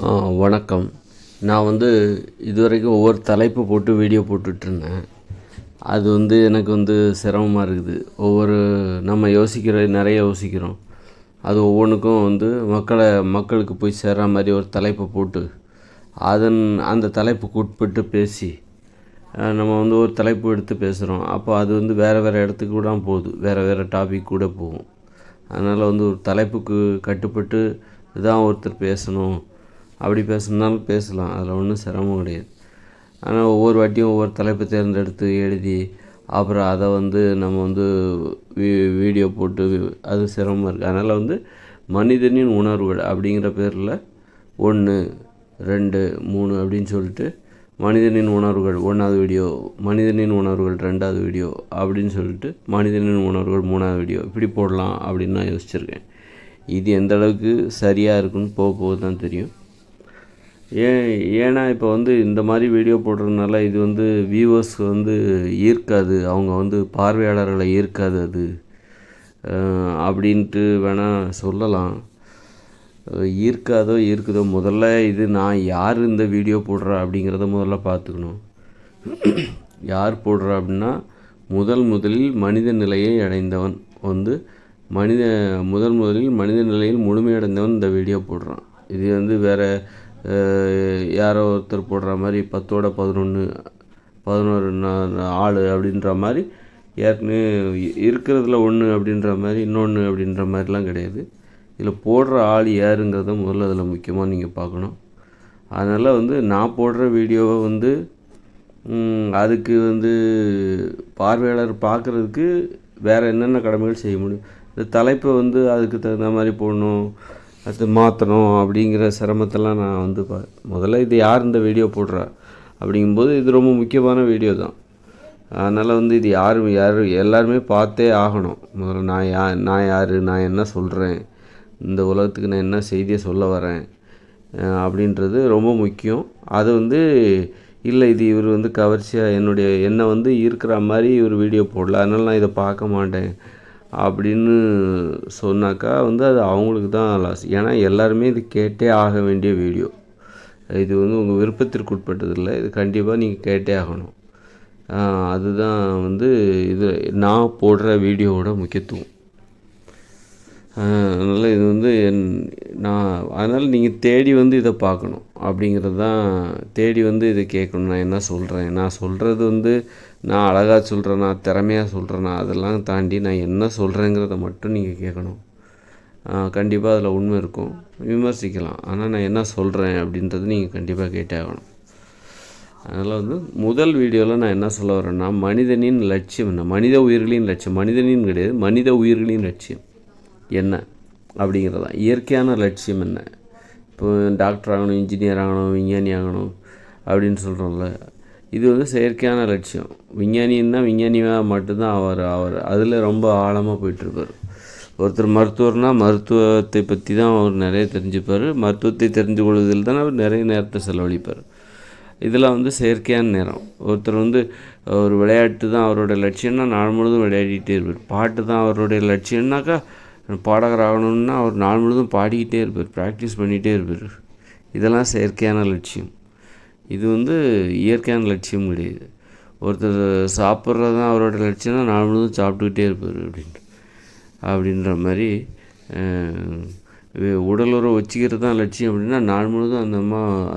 வணக்கம். நான் இதுவரைக்கும் ஒவ்வொரு தலைப்பு போட்டு வீடியோ போட்டுட்ருந்தேன். அது எனக்கு சிரமமாக இருக்குது. நம்ம நிறைய யோசிக்கிறோம். அது ஒவ்வொன்றுக்கும் மக்களுக்கு போய் சேர்ற மாதிரி ஒரு தலைப்பை போட்டு அந்த தலைப்புக்கு உட்பட்டு பேசி நம்ம ஒரு தலைப்பு எடுத்து பேசுகிறோம். அப்போ அது வேறு இடத்துக்கு கூட போகுது, வேறு டாபிக் கூட போகும். அதனால் ஒரு தலைப்புக்கு கட்டுப்பட்டு இதுதான் ஒருத்தர் பேசணும், அப்படி பேசணுன்னாலும் பேசலாம், அதில் ஒன்றும் சிரமம் கிடையாது. ஆனால் ஒவ்வொரு வாட்டியும் ஒவ்வொரு தலைப்பை தேர்ந்தெடுத்து எழுதி அப்புறம் அதை நம்ம வீடியோ போட்டு அது சிரமமாக இருக்குது. அதனால் மனிதனின் உணர்வுகள் அப்படிங்கிற பேரில் 1, 2, 3 அப்படின்னு சொல்லிட்டு மனிதனின் உணர்வுகள் 1வது வீடியோ, மனிதனின் உணர்வுகள் 2வது வீடியோ அப்படின்னு சொல்லிட்டு மனிதனின் உணர்வுகள் 3வது வீடியோ இப்படி போடலாம் அப்படின்னு நான் யோசிச்சுருக்கேன். இது எந்த அளவுக்கு சரியாக இருக்குன்னு போக தான் தெரியும். ஏன்னா இப்போ இந்த மாதிரி வீடியோ போடுறதுனால இது வியூவர்ஸ் ஈர்க்காது, அவங்க பார்வையாளர்களை ஈர்க்காது அது அப்படின்ட்டு வேணால் சொல்லலாம். ஈர்க்குதோ முதல்ல நான் யார் இந்த வீடியோ போடுறா அப்படிங்கிறத முதல்ல பார்த்துக்கணும். யார் போடுறா அப்படின்னா முதலில் மனித நிலையை அடைந்தவன் முதலில் மனித நிலையில் முழுமையடைந்தவன் இந்த வீடியோ போடுறான். இது வேறு யாரோ ஒருத்தர் போடுற மாதிரி 10ஓட 11 ஆள் அப்படின்ற மாதிரி ஏற்கனவே இருக்கிறதுல 1 அப்படின்ற மாதிரி இன்னொன்று அப்படின்ற மாதிரிலாம் கிடையாது. இதில் போடுற ஆள் யாருங்கிறத முதல்ல அதில் முக்கியமாக நீங்கள் பார்க்கணும். அதனால் நான் போடுற வீடியோவை அதுக்கு பார்வையாளர் பார்க்குறதுக்கு வேறு என்னென்ன கடமைகள் செய்ய முடியும். இந்த தலைப்பை அதுக்கு தகுந்த மாதிரி போடணும், அது மாற்றணும் அப்படிங்கிற சிரமத்தெல்லாம் நான் முதல்ல இது யார் இந்த வீடியோ போடுறா அப்படிங்கும்போது இது ரொம்ப முக்கியமான வீடியோ தான். அதனால் இது யார் எல்லாருமே பார்த்தே ஆகணும். முதல்ல நான் யார், நான் என்ன சொல்கிறேன், இந்த உலகத்துக்கு நான் என்ன செய்தியை சொல்ல வரேன் அப்படின்றது ரொம்ப முக்கியம். அது இல்லை இது இவர் கவர்ச்சியாக என்னை ஈர்க்கிற மாதிரி ஒரு வீடியோ போடல, அதனால் நான் இதை பார்க்க மாட்டேன் அப்படின்னு சொன்னாக்கா அது அவங்களுக்கு தான் லாஸ். ஏன்னா எல்லாருமே இது கேட்டே ஆக வேண்டிய வீடியோ. இது உங்கள் விருப்பத்திற்கு உட்பட்டதில்லை, இது கண்டிப்பாக நீங்கள் கேட்டே ஆகணும். அதுதான் இது நான் போடுற வீடியோவோட முக்கியத்துவம். அதனால் இது அதனால் நீங்கள் தேடி இதை பார்க்கணும் அப்படிங்கிறது தான். தேடி இதை கேட்கணும். நான் என்ன சொல்கிறேன், நான் சொல்கிறது நான் அழகாக சொல்கிறேன்னா, திறமையாக சொல்கிறேன்னா, அதெல்லாம் தாண்டி நான் என்ன சொல்கிறேங்கிறத மட்டும் நீங்கள் கேட்கணும். கண்டிப்பாக அதில் உண்மை இருக்கும், விமர்சிக்கலாம். ஆனால் நான் என்ன சொல்கிறேன் அப்படின்றது நீங்கள் கண்டிப்பாக கேட்டே ஆகணும். அதனால் முதல் வீடியோவில் நான் என்ன சொல்ல வரேன்னா, மனிதனின் லட்சியம் என்ன, மனித உயிர்களின் லட்சியம், மனிதனின் கிடையாது, மனித உயிர்களின் லட்சியம் என்ன அப்படிங்கிறது தான். இயற்கையான லட்சியம் என்ன? இப்போ டாக்டர் ஆகணும், இன்ஜினியர் ஆகணும், விஞ்ஞானி ஆகணும் அப்படின்னு சொல்கிறோம்ல, இது செயற்கையான லட்சியம். விஞ்ஞானின்னா விஞ்ஞானியாக மட்டும்தான் அவர் அதில் ரொம்ப ஆழமாக போயிட்டுருப்பார். ஒருத்தர் மருத்துவர்னால் மருத்துவத்தை பற்றி தான் அவர் நிறைய தெரிஞ்சுப்பார். மருத்துவத்தை தெரிஞ்சு கொள்வதில் தான் அவர் நிறைய நேரத்தை செலவழிப்பார். இதெல்லாம் செயற்கையான நேரம். ஒருத்தர் ஒரு விளையாட்டு தான் அவருடைய லட்சியம்னா நாள் முழுதும் விளையாடிக்கிட்டே இருப்பார். பாட்டு தான் அவருடைய லட்சியம்னாக்கா பாடகர் ஆகணும்னா அவர் நாள் முழுதும் பாடிக்கிட்டே இருப்பார், ப்ராக்டிஸ் பண்ணிகிட்டே இருப்பார். இதெல்லாம் செயற்கையான லட்சியம். இது இயற்கையான லட்சியம் கிடையாது. ஒருத்தர் சாப்பிட்றது தான் அவரோட லட்சியம்னா நாள் முழுதும் சாப்பிட்டுக்கிட்டே இருப்பார் அப்படின்ற மாதிரி. உடல் உறவு வச்சுக்கிறது தான் லட்சியம் அப்படின்னா நாள் முழுதும்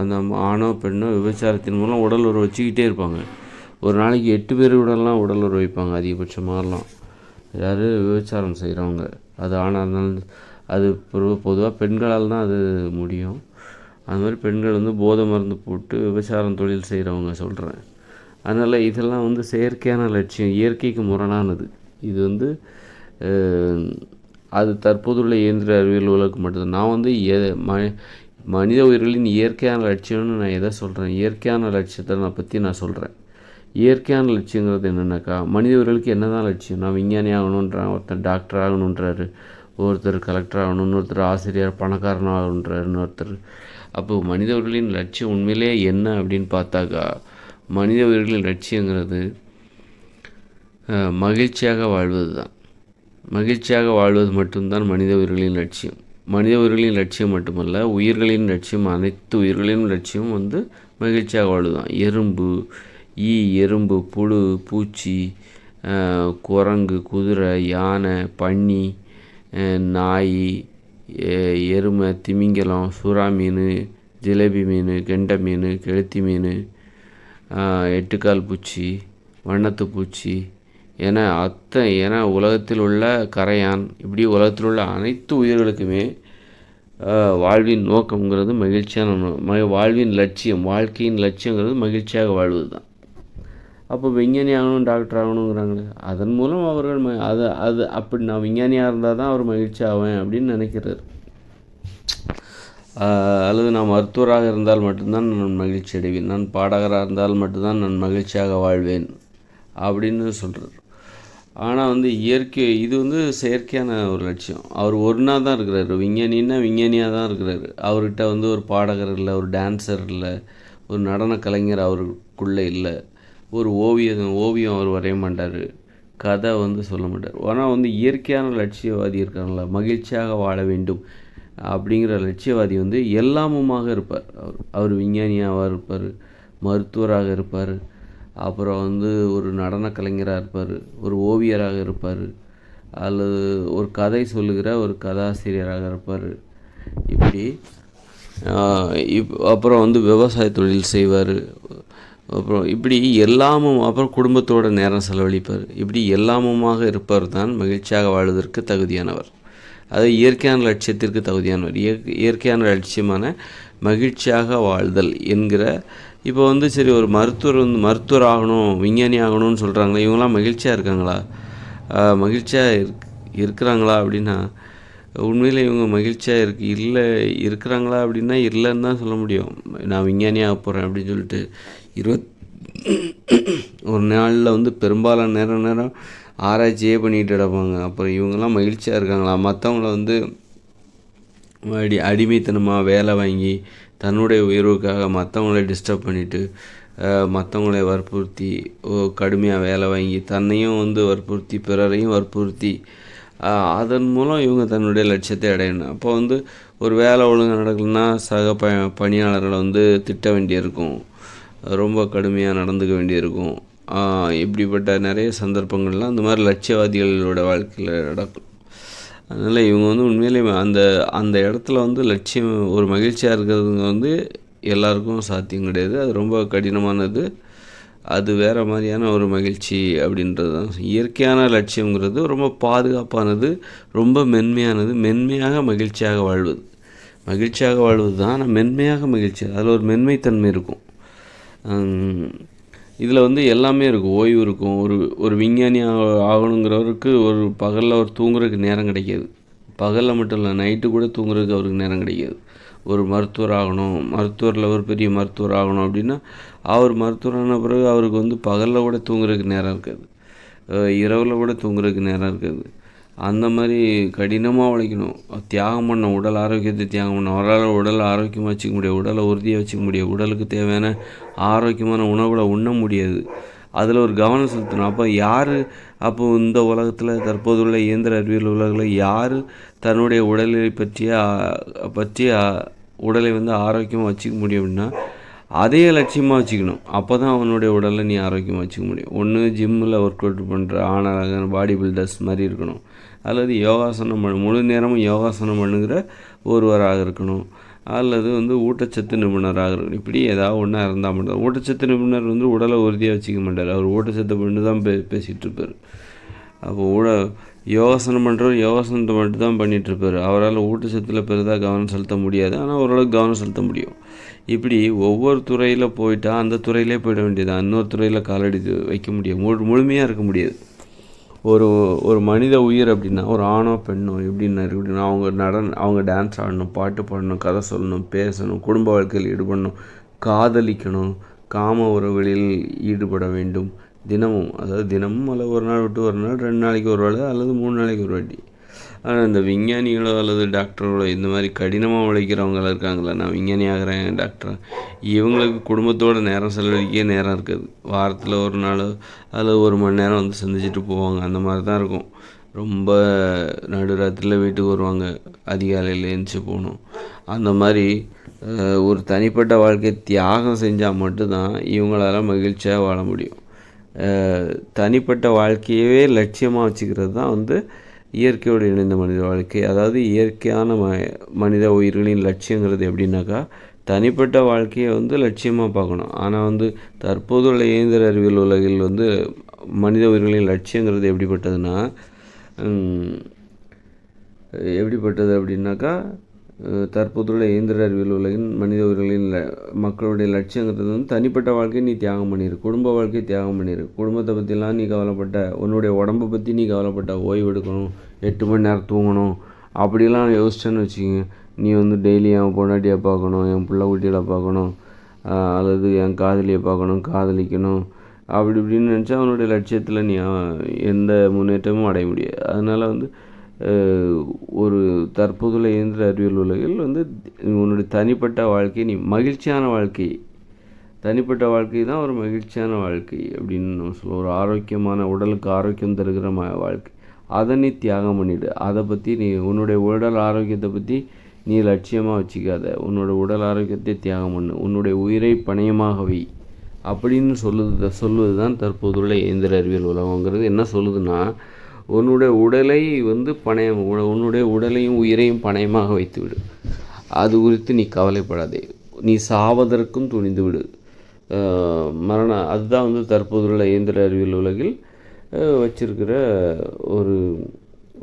அந்த ஆணோ பெண்ணோ விபச்சாரத்தின் மூலம் உடல் உறவு வச்சுக்கிட்டே இருப்பாங்க. ஒரு நாளைக்கு 8 பேர் உடல்லாம் உடல் உறவு வைப்பாங்க அதிகபட்சமாகலாம். யார் விபச்சாரம் செய்கிறவங்க, அது ஆணாக இருந்தாலும் அது பொதுவாக பெண்களால் தான் அது முடியும். அது மாதிரி பெண்கள் போதை மருந்து போட்டு விபச்சாரம் தொழில் செய்கிறவங்க சொல்கிறேன். அதனால் இதெல்லாம் செயற்கையான லட்சியம், இயற்கைக்கு முரணானது. இது அது தற்போதுள்ள இயந்திர அறிவியல் உலகம் மட்டும்தான். நான் மனித உயிர்களின் இயற்கையான லட்சியம்னு நான் எதை சொல்கிறேன், இயற்கையான லட்சியத்தை பற்றி நான் சொல்கிறேன். இயற்கையான லட்சியங்கிறது என்னென்னாக்கா, மனித உயிர்களுக்கு என்ன தான் லட்சியம்? நான் விஞ்ஞானி ஆகணுன்றான், ஒருத்தர் டாக்டர் ஆகணுன்றாரு, ஒருத்தர் கலெக்டர் ஆகணுன்னு, ஒருத்தர் ஆசிரியர் பணக்காரன் ஆகணுன்றாருன்னு ஒருத்தர். அப்போது மனித உயிர்களின் லட்சியம் உண்மையிலே என்ன அப்படின்னு பார்த்தாக்கா, மனித உயிர்களின் லட்சியங்கிறது மகிழ்ச்சியாக வாழ்வது தான். மகிழ்ச்சியாக வாழ்வது மட்டும்தான் மனித உயிர்களின் லட்சியம். மனித உயிர்களின் லட்சியம் மட்டுமல்ல, உயிர்களின் லட்சியம், அனைத்து உயிர்களின் லட்சியம் வந்து மகிழ்ச்சியாக வாழ்வதுதான். எறும்பு, புழு, பூச்சி, குரங்கு, குதிரை, யானை, பன்னி, நாய், எருமை, திமிங்கலம், சுறா மீன், ஜிலேபி மீன், கெண்டை மீன், கெளுத்தி மீன், எட்டுக்கால் பூச்சி, வண்ணத்து பூச்சி என உலகத்தில் உள்ள கரையான், இப்படி உலகத்தில் உள்ள அனைத்து உயிர்களுக்குமே வாழ்வின் நோக்கங்கிறது மகிழ்ச்சியான வாழ்வின் லட்சியம், வாழ்க்கையின் லட்சியங்கிறது மகிழ்ச்சியாக வாழ்வது தான். அப்போ விஞ்ஞானி ஆகணும், டாக்டர் ஆகணுங்கிறாங்களே, அதன் மூலம் அவர்கள் அப்படி நான் விஞ்ஞானியாக இருந்தால் தான் அவர் மகிழ்ச்சி ஆவேன் அப்படின்னு நினைக்கிறார். அல்லது நான் மருத்துவராக இருந்தால் மட்டும்தான் நான் மகிழ்ச்சி அடைவேன், நான் பாடகராக இருந்தால் மட்டும்தான் நான் மகிழ்ச்சியாக வாழ்வேன் அப்படின்னு சொல்கிறார். ஆனால் வந்து இது வந்து செயற்கையான ஒரு லட்சியம். அவர் ஒன்றா தான் இருக்கிறார். விஞ்ஞானின்னா விஞ்ஞானியாக தான் இருக்கிறார். அவர்கிட்ட வந்து ஒரு பாடகர் இல்லை, ஒரு டான்ஸர் இல்லை, ஒரு நடன கலைஞர் அவருக்குள்ளே இல்லை, ஒரு ஓவியம் அவர் வரைய மாட்டார், கதை வந்து சொல்ல மாட்டார். ஆனால் வந்து இயற்கையான லட்சியவாதி இருக்காங்களா, மகிழ்ச்சியாக வாழ வேண்டும் அப்படிங்கிற லட்சியவாதி வந்து எல்லாமுமாக இருப்பார். அவர் விஞ்ஞானியாக இருப்பார், மருத்துவராக இருப்பார், அப்புறம் வந்து ஒரு நடன கலைஞராக இருப்பார், ஒரு ஓவியராக இருப்பார், அல்லது ஒரு கதை சொல்லுகிற ஒரு கதாசிரியராக இருப்பார். இப்படி அப்புறம் வந்து விவசாய தொழில் செய்வார். அப்புறம் இப்படி அப்புறம் குடும்பத்தோட நேரம் செலவழிப்பார். இப்படி எல்லாமுமாக இருப்பவர் தான் மகிழ்ச்சியாக வாழ்வதற்கு தகுதியானவர். அது இயற்கையான லட்சியத்திற்கு தகுதியானவர். இயற்கையான லட்சியமான மகிழ்ச்சியாக வாழ்தல் என்கிற இப்போ வந்து சரி, ஒரு மருத்துவர் ஆகணும், விஞ்ஞானி ஆகணும்னு சொல்கிறாங்களே, இவங்களாம் மகிழ்ச்சியாக இருக்காங்களா, மகிழ்ச்சியாக இருக்கிறாங்களா அப்படின்னா உண்மையில் இவங்க மகிழ்ச்சியாக இருக்கிறாங்களா அப்படின்னா இல்லைன்னு தான் சொல்ல முடியும். நான் விஞ்ஞானியாக போகிறேன் அப்படின்னு சொல்லிட்டு ஒரு நாளில் வந்து பெரும்பாலான நேரம் ஆராய்ச்சியே பண்ணிகிட்டு கிடப்பாங்க. அப்புறம் இவங்கெல்லாம் மகிழ்ச்சியாக இருக்காங்களா? மற்றவங்கள வந்து அடிமைத்தனமாக வேலை வாங்கி தன்னுடைய உயர்வுக்காக மற்றவங்கள டிஸ்டர்ப் பண்ணிவிட்டு, மற்றவங்களை வற்புறுத்தி கடுமையாக வேலை வாங்கி தன்னையும் வந்து வற்புறுத்தி பிறரையும் வற்புறுத்தி அதன் மூலம் இவங்க தன்னுடைய லட்சியத்தை அடையணும். அப்போ வந்து ஒரு வேலை ஒழுங்காக நடக்கலைன்னா சக பணியாளர்களை வந்து திட்ட வேண்டியிருக்கும், ரொம்ப கடுமையாக நடந்துக்க வேண்டியிருக்கும். இப்படிப்பட்ட நிறைய சந்தர்ப்பங்கள்லாம் அந்த மாதிரி லட்சியவாதிகளோட வாழ்க்கையில் நடக்கும். அதனால் இவங்க வந்து உண்மையிலே அந்த இடத்துல வந்து லட்சியம் ஒரு மகிழ்ச்சியாக இருக்கிறதுங்க வந்து எல்லாருக்கும் சாத்தியம் கிடையாது. அது ரொம்ப கடினமானது. அது வேறு மாதிரியான ஒரு மகிழ்ச்சி அப்படின்றது தான். இயற்கையான லட்சியங்கிறது ரொம்ப பாதுகாப்பானது, ரொம்ப மென்மையானது. மென்மையாக மகிழ்ச்சியாக வாழ்வது தான். ஆனால் மென்மையாக மகிழ்ச்சி, அதில் ஒரு மென்மைத்தன்மை இருக்கும். இதில் வந்து எல்லாமே இருக்கும். ஓய்வு இருக்கும். ஒரு விஞ்ஞானி ஆகணுங்கிறவருக்கு ஒரு பகலில் அவர் தூங்குறதுக்கு நேரம் கிடைக்காது. பகலில் மட்டும் இல்லை, நைட்டு கூட தூங்குறதுக்கு அவருக்கு நேரம் கிடைக்காது. ஒரு மருத்துவரில் ஒரு பெரிய மருத்துவர் ஆகணும் அப்படின்னா அவர் மருத்துவரான பிறகு அவருக்கு வந்து பகலில் கூட தூங்குறதுக்கு நேரம் இருக்காது, இரவில் கூட தூங்குறதுக்கு நேரம் இருக்காது. அந்த மாதிரி கடினமாக உழைக்கணும், தியாகம் பண்ண, உடல் ஆரோக்கியத்தை தியாகம் பண்ண. அவரால் உடலை ஆரோக்கியமாக வச்சுக்க முடியாது, உடலை உறுதியாக வச்சுக்க முடியாது, உடலுக்கு தேவையான ஆரோக்கியமான உணவுகளை உண்ண முடியாது. அதில் ஒரு கவனம் செலுத்தணும். அப்போ இந்த உலகத்தில் தற்போதுள்ள இயந்திர அறிவியல் உலகில் யார் தன்னுடைய உடலை பற்றி உடலை வந்து ஆரோக்கியமாக வச்சுக்க முடியும் அப்படின்னா அதே லட்சியமாக வச்சுக்கணும். அப்போ தான் அவனுடைய உடலை நீ ஆரோக்கியமாக வச்சுக்க முடியும். ஒன்று ஜிம்மில் ஒர்க் அவுட் பண்ணுற ஆணாக பாடி பில்டர்ஸ் மாதிரி இருக்கணும், அல்லது முழு நேரமும் யோகாசனம் பண்ணுகிற ஒருவராக இருக்கணும், அல்லது வந்து ஊட்டச்சத்து நிபுணராக இருக்கணும். இப்படி ஏதாவது ஒன்றா இருந்தால் மட்டும். ஊட்டச்சத்து நிபுணர் வந்து உடலை உறுதியாக வச்சுக்க மாட்டார், அவர் ஊட்டச்சத்தை மட்டும் தான் பேசிகிட்டு இருப்பார். அப்போ யோகாசனம் பண்ணுறவர் யோகாசனத்தை மட்டும் தான் பண்ணிகிட்ருப்பார். அவரால் ஊட்டச்சத்தில் பெரிதாக கவனம் செலுத்த முடியாது, ஆனால் ஓரளவுக்கு கவனம் செலுத்த முடியும். இப்படி ஒவ்வொரு துறையில் போயிட்டால் அந்த துறையிலே போயிட வேண்டியது, இன்னொரு துறையில் காலடி வைக்க முடியும், முழுமையாக இருக்க முடியாது. ஒரு மனித உயிர் அப்படின்னா ஒரு ஆணோ பெண்ணோ எப்படின்னா அவங்க டான்ஸ் ஆடணும், பாட்டு பாடணும், கதை சொல்லணும், பேசணும், குடும்ப வாழ்க்கையில் ஈடுபடணும், காதலிக்கணும், காம உறவுகளில் ஈடுபட வேண்டும். தினமும் அல்லது ஒரு நாள் விட்டு ஒரு நாள், 2 நாளைக்கு ஒரு வேளை அல்லது 3 நாளைக்கு ஒரு வாட்டி. ஆனால் இந்த விஞ்ஞானிகளோ அல்லது டாக்டர்களோ இந்த மாதிரி கடினமாக உழைக்கிறவங்களாம் இருக்காங்களா, நான் விஞ்ஞானி ஆகிறேன், டாக்டர், இவங்களுக்கு குடும்பத்தோட நேரம் செலவழிக்க நேரம் இருக்காது. வாரத்தில் ஒரு நாள் அல்லது 1 மணி நேரம் வந்து சந்திச்சுட்டு போவாங்க. அந்த மாதிரி தான் இருக்கும். ரொம்ப நடுராத்திரியில் வீட்டுக்கு வருவாங்க, அதிகாலையில் எழுந்திரிச்சு போகணும். அந்த மாதிரி ஒரு தனிப்பட்ட வாழ்க்கையை தியாகம் செஞ்சால் மட்டும்தான் இவங்களால மகிழ்ச்சியாக வாழ முடியும். தனிப்பட்ட வாழ்க்கையவே லட்சியமாக வச்சுக்கிறது தான் வந்து இயற்கையோடு இணைந்த மனித வாழ்க்கை. அதாவது இயற்கையான மனித உயிர்களின் லட்சியங்கிறது எப்படின்னாக்கா, தனிப்பட்ட வாழ்க்கையை வந்து லட்சியமாக பார்க்கணும். ஆனால் வந்து தற்போதுள்ள இயந்திர அறிவியல் உலகில் வந்து மனித உயிர்களின் லட்சியங்கிறது எப்படிப்பட்டதுன்னா, எப்படிப்பட்டது அப்படின்னாக்கா, தற்போதுள்ள இயந்திர அறிவியல் உலகின் மனித உயிர்களின் மக்களுடைய லட்சியங்கிறது வந்து தனிப்பட்ட வாழ்க்கையை நீ தியாகம் பண்ணிடு, குடும்ப வாழ்க்கையை தியாகம் பண்ணிடு. குடும்பத்தை பற்றிலாம் நீ கவலைப்பட்ட, உன்னுடைய உடம்பை பற்றி நீ கவலைப்பட்ட, ஓய்வு எடுக்கணும், 8 மணி நேரம் தூங்கணும், அப்படிலாம் யோசிச்சேன்னு வச்சுக்கோங்க, நீ வந்து டெய்லி என் பொண்டாட்டியை பார்க்கணும், என் பிள்ளை குட்டிகளை பார்க்கணும், அல்லது என் காதலியை பார்க்கணும், காதலிக்கணும், அப்படி இப்படின்னு நினச்சா அவனுடைய லட்சியத்தில் நீ எந்த முன்னேற்றமும் அடைய முடியாது. அதனால் வந்து ஒரு தற்போதுள்ள இயந்திர அறிவியல் உலகில் வந்து உன்னுடைய தனிப்பட்ட வாழ்க்கை, நீ மகிழ்ச்சியான வாழ்க்கை, தனிப்பட்ட வாழ்க்கை தான் ஒரு மகிழ்ச்சியான வாழ்க்கை அப்படின்னு நம்ம சொல்லுவோம். ஒரு ஆரோக்கியமான, உடலுக்கு ஆரோக்கியம் தருகிற வாழ்க்கை, அதை நீ தியாகம் பண்ணிவிடு. அதை பற்றி நீ உன்னுடைய உடல் ஆரோக்கியத்தை பற்றி நீ லட்சியமாக வச்சுக்காத. உன்னோட உடல் ஆரோக்கியத்தை தியாகம் பண்ணு, உன்னுடைய உயிரை பணயமாக வை அப்படின்னு சொல்லுவது தான் தற்போதுள்ள இயந்திர அறிவியல் உலகங்கிறது. என்ன சொல்லுதுன்னா, உன்னுடைய உடலை வந்து உன்னுடைய உடலையும் உயிரையும் பணயமாக வைத்து விடு. அது குறித்து நீ கவலைப்படாதே, நீ சாவதற்கும் துணிந்து விடு. அதுதான் வந்து தற்போதுள்ள இயந்திர அறிவியல் உலகில் வச்சிருக்கிற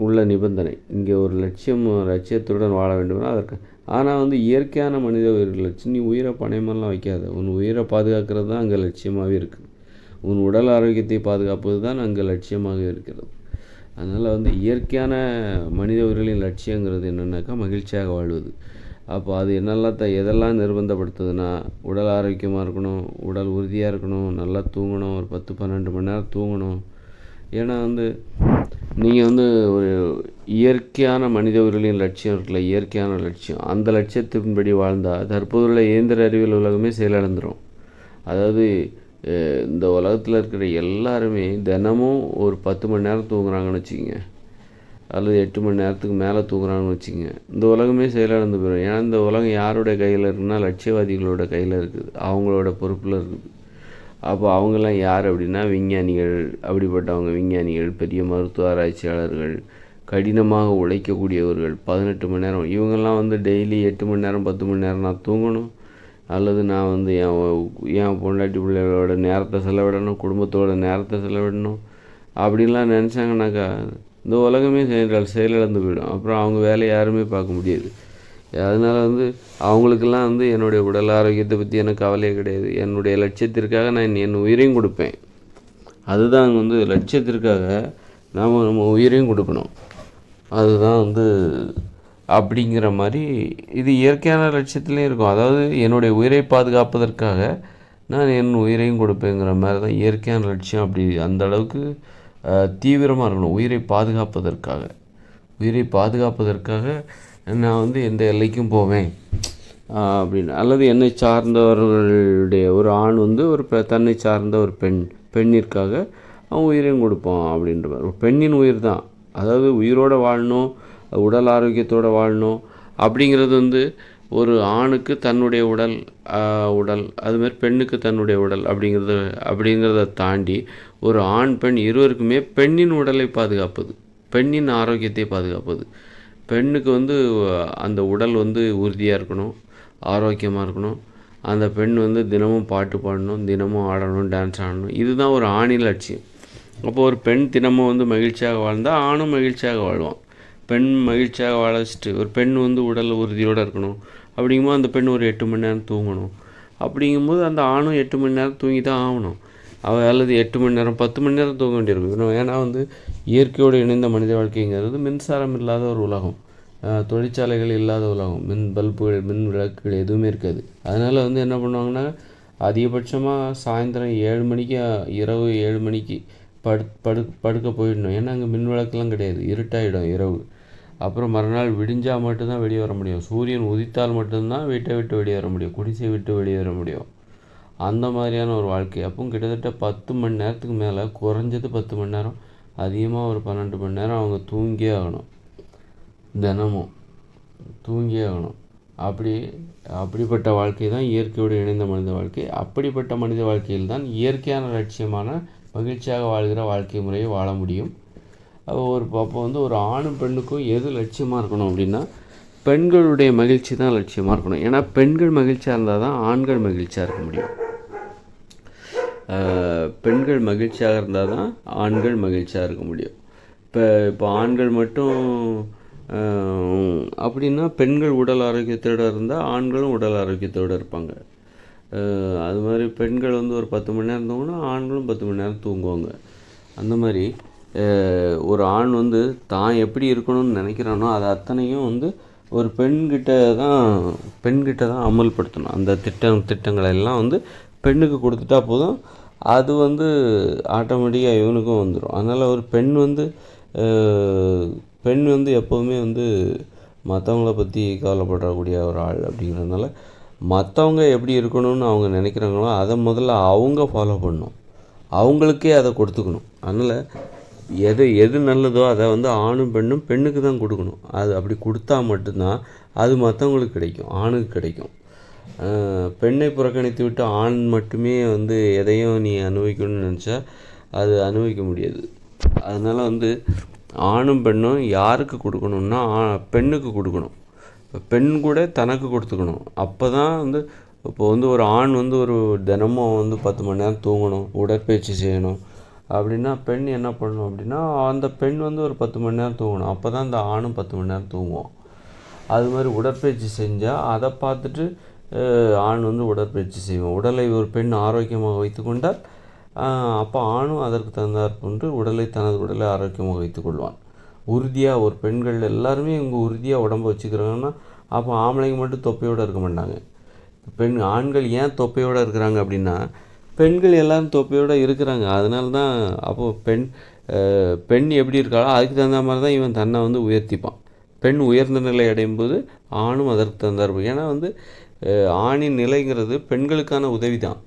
உள்ள நிபந்தனை. இங்கே ஒரு லட்சியத்துடன் வாழ வேண்டும்னா அதற்கு. ஆனால் வந்து இயற்கையான மனித உயிர்கள் நீ உயிரை பணயமெல்லாம் வைக்காத. உன் உயிரை பாதுகாக்கிறது தான் அங்கே லட்சியமாகவே இருக்குது. உன் உடல் ஆரோக்கியத்தை பாதுகாப்பது தான் அங்கே லட்சியமாக இருக்கிறது. அதனால் வந்து இயற்கையான மனித உயிர்களின் லட்சியங்கிறது என்னென்னாக்கா மகிழ்ச்சியாக வாழ்வது. அப்போ அது எதெல்லாம் நிர்பந்தப்படுத்துதுன்னா, உடல் ஆரோக்கியமாக இருக்கணும், உடல் உறுதியாக இருக்கணும், நல்லா தூங்கணும், ஒரு 10-12 மணி நேரம் தூங்கணும். ஏன்னா வந்து நீங்கள் வந்து ஒரு இயற்கையான மனித உயிர்களின் லட்சியம் இருக்குல்ல, இயற்கையான லட்சியம், அந்த லட்சியத்தின்படி வாழ்ந்தால் தற்போதுள்ள இயந்திர அறிவியல் உலகமே செயலிழந்துடும். அதாவது இந்த உலகத்தில் இருக்கிற எல்லாருமே தினமும் ஒரு 10 மணி நேரம் தூங்குறாங்கன்னு வச்சுக்கோங்க, அல்லது 8 மணி நேரத்துக்கு மேலே தூங்குறாங்கன்னு வச்சுக்கோங்க, இந்த உலகமே செயலிழந்து போயிடும். ஏன்னா இந்த உலகம் யாருடைய கையில் இருக்குன்னா லட்சியவாதிகளோட கையில் இருக்குது, அவங்களோட பொறுப்பில் இருக்குது. அப்போ அவங்கெல்லாம் யார் அப்படின்னா விஞ்ஞானிகள். அப்படிப்பட்டவங்க விஞ்ஞானிகள், பெரிய மருத்துவ ஆராய்ச்சியாளர்கள், கடினமாக உழைக்கக்கூடியவர்கள், 18 மணி நேரம். இவங்கெல்லாம் வந்து டெய்லி 8 மணி நேரம் 10 மணி நேரம் நான் தூங்கணும், அல்லது நான் வந்து என் பொண்டாட்டி பிள்ளைகளோட நேரத்தை செலவிடணும், குடும்பத்தோட நேரத்தை செலவிடணும் அப்படின்லாம் நினச்சாங்கனாக்கா இந்த உலகமே செயலிழந்து போயிடும். அப்புறம் அவங்க வேலையை யாருமே பார்க்க முடியாது. அதனால் வந்து அவங்களுக்கெல்லாம் வந்து என்னுடைய உடல் ஆரோக்கியத்தை பற்றி எனக்கு கவலையே கிடையாது. என்னுடைய லட்சியத்திற்காக நான் என் உயிரையும் கொடுப்பேன். அதுதான் வந்து லட்சியத்திற்காக நம்ம உயிரையும் கொடுக்கணும். அதுதான் வந்து அப்படிங்கிற மாதிரி இது இயற்கையான லட்சியத்துலேயும் இருக்கும். அதாவது என்னுடைய உயிரை பாதுகாப்பதற்காக நான் என் உயிரையும் கொடுப்பேங்கிற மாதிரி தான் இயற்கையான லட்சியம். அப்படி அந்த அளவுக்கு தீவிரமாக இருக்கணும். உயிரை பாதுகாப்பதற்காக நான் வந்து எந்த எல்லைக்கும் போவேன் அப்படின்னு. அல்லது என்னை சார்ந்தவர்களுடைய ஒரு ஆண் வந்து தன்னை சார்ந்த ஒரு பெண்ணிற்காக அவன் உயிரையும் கொடுப்பான் அப்படின்ற மாதிரி. ஒரு பெண்ணின் உயிர் தான், அதாவது உயிரோடு வாழணும், உடல் ஆரோக்கியத்தோடு வாழணும் அப்படிங்கிறது வந்து ஒரு ஆணுக்கு தன்னுடைய உடல் அதுமாதிரி பெண்ணுக்கு தன்னுடைய உடல் அப்படிங்கிறத தாண்டி ஒரு ஆண் பெண் இருவருக்குமே பெண்ணின் உடலை பாதுகாப்பது, பெண்ணின் ஆரோக்கியத்தை பாதுகாப்பது. பெண்ணுக்கு வந்து அந்த உடல் வந்து உறுதியாக இருக்கணும், ஆரோக்கியமாக இருக்கணும். அந்த பெண் வந்து தினமும் பாட்டு பாடணும், தினமும் ஆடணும், டான்ஸ் ஆடணும். இதுதான் ஒரு ஆணின் லட்சியம். அப்போது ஒரு பெண் தினமும் வந்து மகிழ்ச்சியாக வாழ்ந்தால் ஆணும் மகிழ்ச்சியாக வாழ்வான். பெண் மகிழ்ச்சியாக வாழ வச்சுட்டு ஒரு பெண் வந்து உடல் உறுதியோடு இருக்கணும். அப்படிங்கும்போது அந்த பெண் ஒரு 8 மணி நேரம் தூங்கணும். அப்படிங்கும்போது அந்த ஆணும் 8 மணி நேரம் தூங்கி தான் ஆகணும். அல்லது 8 மணி நேரம் 10 மணி நேரம் தூங்க வேண்டியிருக்கும். ஏன்னா வந்து இயற்கையோடு இணைந்த மனித வாழ்க்கைங்கிறது மின்சாரம் இல்லாத ஒரு உலகம், தொழிற்சாலைகள் இல்லாத உலகம், மின் பல்புகள், மின் விளக்குகள் எதுவுமே இருக்காது. அதனால் வந்து என்ன பண்ணுவாங்கன்னா அதிகபட்சமாக சாயந்தரம் 7 மணிக்கு, இரவு 7 மணிக்கு படுக்க போயிடணும். ஏன்னா அங்கே மின் விளக்கெல்லாம் கிடையாது, இருட்டாயிடும் இரவு. அப்புறம் மறுநாள் விடிஞ்சால் மட்டும்தான் வெளியே வர முடியும். சூரியன் உதித்தால் மட்டும்தான் வீட்டை விட்டு வெளியே வர முடியும், குடிசை விட்டு வெளியே வர முடியும். அந்த மாதிரியான ஒரு வாழ்க்கை. அப்போ கிட்டத்தட்ட 10 மணி நேரத்துக்கு மேலே, குறைஞ்சது 10 மணி நேரம் அதிகமாக ஒரு 12 மணி நேரம் அவங்க தூங்கியே ஆகணும், தினமும் தூங்கியே ஆகணும். அப்படிப்பட்ட வாழ்க்கை தான் இயற்கையோடு இணைந்த மனித வாழ்க்கை. அப்படிப்பட்ட மனித வாழ்க்கையில் தான் இயற்கையான லட்சியமான மகிழ்ச்சியாக வாழ்கிற வாழ்க்கை முறையை வாழ முடியும். அப்போ வந்து ஒரு ஆணும் பெண்ணுக்கும் எது லட்சியமாக இருக்கணும் அப்படின்னா, பெண்களுடைய மகிழ்ச்சி தான் லட்சியமாக இருக்கணும். ஏன்னா பெண்கள் மகிழ்ச்சியாக இருந்தால் தான் ஆண்கள் மகிழ்ச்சியாக இருக்க முடியும். பெண்கள் மகிழ்ச்சியாக இருந்தால் தான் ஆண்கள் மகிழ்ச்சியாக இருக்க முடியும். இப்போ ஆண்கள் மட்டும் அப்படின்னா பெண்கள் உடல் ஆரோக்கியத்தோடு இருந்தால் ஆண்களும் உடல் ஆரோக்கியத்தோடு இருப்பாங்க. அது மாதிரி பெண்கள் வந்து ஒரு 10 மணி நேரம் தூங்கினா ஆண்களும் 10 மணி நேரம் தூங்குவாங்க. அந்த மாதிரி ஒரு ஆண் வந்து தான் எப்படி இருக்கணும்னு நினைக்கிறானோ அது அத்தனையும் வந்து ஒரு பெண்கிட்ட தான் அமல்படுத்தணும். அந்த திட்டங்களை எல்லாம் வந்து பெண்ணுக்கு கொடுத்துட்டா போதும், அது வந்து ஆட்டோமேட்டிக்காக இவனுக்கும் வந்துடும். அதனால் ஒரு பெண் வந்து எப்போதுமே வந்து மற்றவங்கள பற்றி கவலைப்படக்கூடிய ஒரு ஆள் அப்படிங்கிறதுனால மற்றவங்க எப்படி இருக்கணும்னு அவங்க நினைக்கிறாங்களோ அதை முதல்ல அவங்க ஃபாலோ பண்ணணும், அவங்களுக்கே அதை கொடுத்துக்கணும். அதனால் எது நல்லதோ அதை வந்து ஆணும் பெண்ணும் பெண்ணுக்கு தான் கொடுக்கணும். அது அப்படி கொடுத்தா மட்டும்தான் அது மற்றவங்களுக்கு கிடைக்கும், ஆணுக்கு கிடைக்கும். பெண்ணை புறக்கணித்து விட்டு ஆண் மட்டுமே வந்து எதையும் நீ அனுபவிக்கணும்னு நினச்சா அது அனுபவிக்க முடியாது. அதனால் வந்து ஆணும் பெண்ணும் யாருக்கு கொடுக்கணும்னா பெண்ணுக்கு கொடுக்கணும். இப்போ பெண் கூட தனக்கு கொடுத்துக்கணும். அப்போ தான் வந்து இப்போ வந்து ஒரு ஆண் வந்து ஒரு தினமும் வந்து 10 மணி நேரம் தூங்கணும், உடற்பயிற்சி செய்யணும் அப்படின்னா பெண் என்ன பண்ணணும் அப்படின்னா அந்த பெண் வந்து ஒரு 10 மணி நேரம் தூங்கணும். அப்போ தான் இந்த ஆணும் 10 மணி நேரம் தூங்குவோம். அது மாதிரி உடற்பயிற்சி செஞ்சால் அதை பார்த்துட்டு ஆண் வந்து உடற்பயிற்சி செய்வோம். உடலை ஒரு பெண் ஆரோக்கியமாக வைத்து கொண்டால் அப்போ ஆணும் அதற்கு தகுந்தாற்போன்று தனது உடலை ஆரோக்கியமாக வைத்துக்கொள்வான். உறுதியாக ஒரு பெண்கள் எல்லாருமே இவங்க உறுதியாக உடம்பு வச்சுக்கிறாங்கன்னா அப்போ ஆம்பளைங்க மட்டும் தொப்பையோடு இருக்க மாட்டாங்க. ஆண்கள் ஏன் தொப்பையோடு இருக்கிறாங்க அப்படின்னா பெண்கள் எல்லோரும் தொப்பையோடு இருக்கிறாங்க. அதனால தான் அப்போது பெண் எப்படி இருக்காளோ அதுக்கு தகுந்த மாதிரி தான் இவன் தன்னை வந்து உயர்த்திப்பான். பெண் உயர்ந்த நிலை அடையும் போது ஆணும் அதற்கு தகுந்தாற்போம். ஏன்னா வந்து ஆணின் நிலைங்கிறது பெண்களுக்கான உதவி தான்.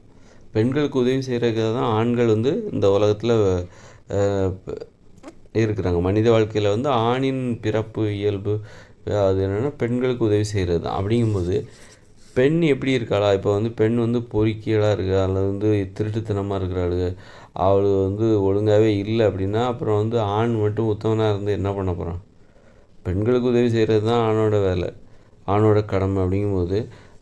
பெண்களுக்கு உதவி செய்கிறதுக்காக தான் ஆண்கள் வந்து இந்த உலகத்தில் இருக்கிறாங்க. மனித வாழ்க்கையில் வந்து ஆணின் பிறப்பு இயல்பு அது என்னென்னா பெண்களுக்கு உதவி செய்கிறது தான். அப்படிங்கும்போது பெண் எப்படி இருக்காளா, இப்போ வந்து பெண் வந்து பொறுக்கியலாக இருக்கா அல்லது வந்து திருட்டுத்தனமாக இருக்கிறாள், அவள் வந்து ஒழுங்காகவே இல்லை அப்படின்னா அப்புறம் வந்து ஆண் மட்டும் உத்தமனாக இருந்து என்ன பண்ண போகிறான்? பெண்களுக்கு உதவி செய்கிறது தான் ஆணோட வேலை, ஆணோட கடமை. அப்படிங்கும்போது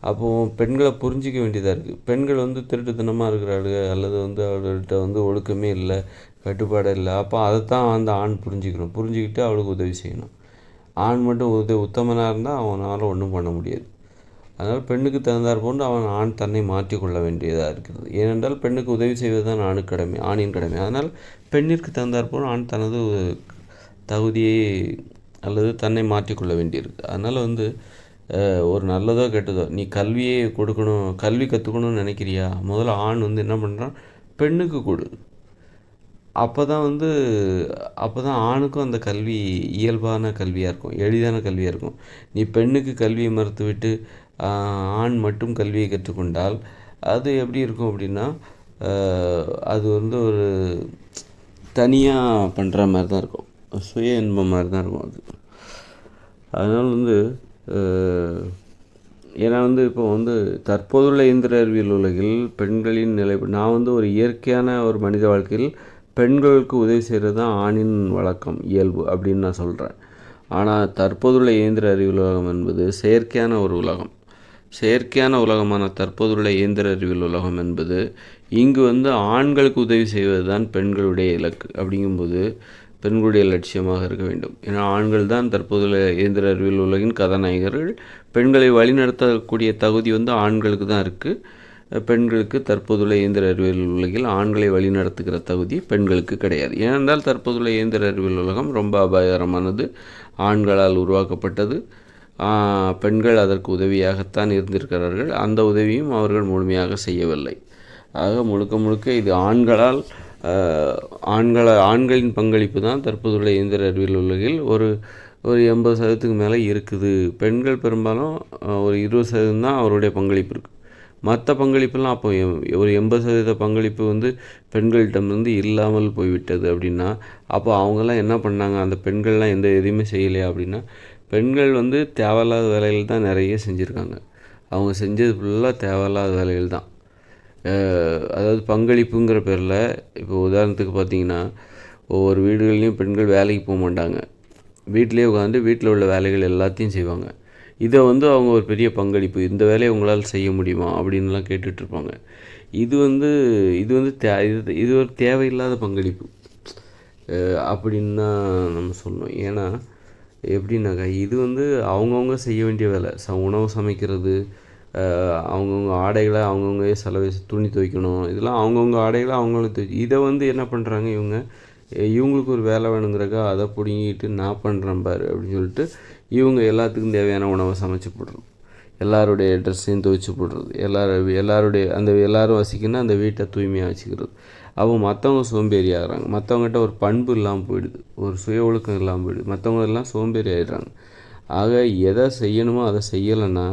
அப்போது பெண்களை புரிஞ்சிக்க வேண்டியதாக இருக்குது. பெண்கள் வந்து திருட்டுத்தனமாக இருக்கிறாளுங்க அல்லது வந்து அவள்கிட்ட வந்து ஒழுக்கமே இல்லை, கட்டுப்பாடு இல்லை. அப்போ அதைத்தான் அந்த ஆண் புரிஞ்சுக்கிட்டு அவளுக்கு உதவி செய்யணும். ஆண் மட்டும் உத்தமனாக இருந்தால் அவனால் ஒன்றும் பண்ண முடியாது. அதனால் பெண்ணுக்கு தகுந்தாற் போன்று ஆண் தன்னை மாற்றிக்கொள்ள வேண்டியதாக இருக்கிறது. ஏனென்றால் பெண்ணுக்கு உதவி செய்வது தான் ஆணின் கடமை. அதனால் பெண்ணிற்கு தகுந்தாற் போன்று ஆண் தனது தகுதியை அல்லது தன்னை மாற்றிக்கொள்ள வேண்டியிருக்கு. அதனால் வந்து ஒரு நல்லதோ கெட்டதோ நீ கல்வியை கொடுக்கணும், கல்வி கற்றுக்கணும்னு நினைக்கிறியா, முதல்ல ஆண் வந்து என்ன பண்ணுறான், பெண்ணுக்கு கொடு. அப்போ தான் ஆணுக்கும் அந்த கல்வி இயல்பான கல்வியாக இருக்கும், எளிதான கல்வியாக இருக்கும். நீ பெண்ணுக்கு கல்வியை மறுத்துவிட்டு ஆண் மட்டும் கல்வியை கற்றுக்கொண்டால் அது எப்படி இருக்கும் அப்படின்னா அது வந்து ஒரு தனியாக பண்ணுற மாதிரி தான் இருக்கும், சுய இன்பம் மாதிரி தான் இருக்கும் அது. அதனால் வந்து ஏன்னா வந்து இப்போ வந்து தற்போதுள்ள இயந்திர அறிவியல் உலகில் பெண்களின் நிலை, நான் வந்து ஒரு இயற்கையான ஒரு மனித வாழ்க்கையில் பெண்களுக்கு உதவி செய்கிறது தான் ஆணின் வழக்கம் இயல்பு அப்படின்னு நான் சொல்கிறேன். ஆனால் தற்போதுள்ள இயந்திர அறிவியல் உலகம் என்பது செயற்கையான ஒரு உலகம். செயற்கையான உலகமான தற்போதுள்ள இயந்திர அறிவியல் உலகம் என்பது இங்கு வந்து ஆண்களுக்கு உதவி செய்வது தான் பெண்களுடைய இலக்கு. அப்படிங்கும்போது பெண்களுடைய லட்சியமாக இருக்க வேண்டும். ஏன்னா ஆண்கள் தான் தற்போதுள்ள இயந்திர அறிவியல் உலகின் கதாநாயகர்கள். பெண்களை வழிநடத்தக்கூடிய தகுதி வந்து ஆண்களுக்கு தான் இருக்குது. பெண்களுக்கு தற்போதுள்ள இயந்திர அறிவியல் உலகில் ஆண்களை வழிநடத்துகிற தகுதி பெண்களுக்கு கிடையாது. ஏனென்றால் தற்போதுள்ள இயந்திர அறிவியல் உலகம் ரொம்ப அபாயகரமானது, ஆண்களால் உருவாக்கப்பட்டது. பெண்கள் அதற்கு உதவியாகத்தான் இருந்திருக்கிறார்கள். அந்த உதவியும் அவர்கள் முழுமையாக செய்யவில்லை. ஆக முழுக்க இது ஆண்களின் பங்களிப்பு தான் தற்போதுள்ள இயந்திர அறிவியல் உலகில் ஒரு 80% மேலே இருக்குது. பெண்கள் பெரும்பாலும் ஒரு 20% தான் அவருடைய பங்களிப்பு இருக்குது. மற்ற பங்களிப்பெல்லாம் அப்போ ஒரு 80% பங்களிப்பு வந்து பெண்களிடமிருந்து இல்லாமல் போய்விட்டது அப்படின்னா, அப்போ அவங்கெல்லாம் என்ன பண்ணாங்க, அந்த பெண்கள்லாம் எதுவுமே செய்யலையா அப்படின்னா, பெண்கள் வந்து தேவையில்லாத வேலைகள் தான் நிறைய செஞ்சுருக்காங்க. அவங்க செஞ்சது ஃபுல்லாக தேவையில்லாத வேலைகள் தான். அதாவது பங்களிப்புங்கிற பேரில் இப்போ உதாரணத்துக்கு பார்த்திங்கன்னா, ஒவ்வொரு வீடுகள்லேயும் பெண்கள் வேலைக்கு போக மாட்டாங்க. வீட்டிலே உட்காந்து வீட்டில் உள்ள வேலைகள் எல்லாத்தையும் செய்வாங்க. இதை வந்து அவங்க ஒரு பெரிய பங்களிப்பு, இந்த வேலையை உங்களால் செய்ய முடியுமா அப்படின்லாம் கேட்டுட்ருப்பாங்க. இது வந்து இது வந்து இது ஒரு தேவையில்லாத பங்களிப்பு அப்படின்னு தான் நம்ம சொல்லணும். ஏன்னா எப்படின்னாக்கா, இது வந்து அவங்கவுங்க செய்ய வேண்டிய வேலை. உணவு சமைக்கிறது, அவங்கவுங்க ஆடைகளை அவங்கவுங்க செலவு துணி துவைக்கணும், இதெல்லாம் அவங்கவுங்க ஆடைகளை அவங்கவுங்க இதை வந்து என்ன பண்ணுறாங்க இவங்களுக்கு ஒரு வேலை வேணுங்கிறக்கா அதை பிடுங்கிட்டு நான் பண்ணுறேன் பாரு அப்படின்னு சொல்லிட்டு இவங்க எல்லாத்துக்கும் தேவையான உணவை சமைச்சு போடுறது, எல்லாருடைய ட்ரெஸ்ஸையும் துவைச்சி போடுறது, எல்லாருடைய எல்லோரும் வசிக்கணும்னா அந்த வீட்டை தூய்மையாக வச்சுக்கிறது. அப்போ மற்றவங்க சோம்பேறி ஆகிறாங்க, மற்றவங்ககிட்ட ஒரு பண்பு இல்லாமல் போயிடுது, ஒரு சுய ஒழுக்கம் இல்லாமல் போயிடுது, மற்றவங்க எல்லாம் சோம்பேறி ஆகிடுறாங்க. ஆக எதை செய்யணுமோ அதை செய்யலைன்னா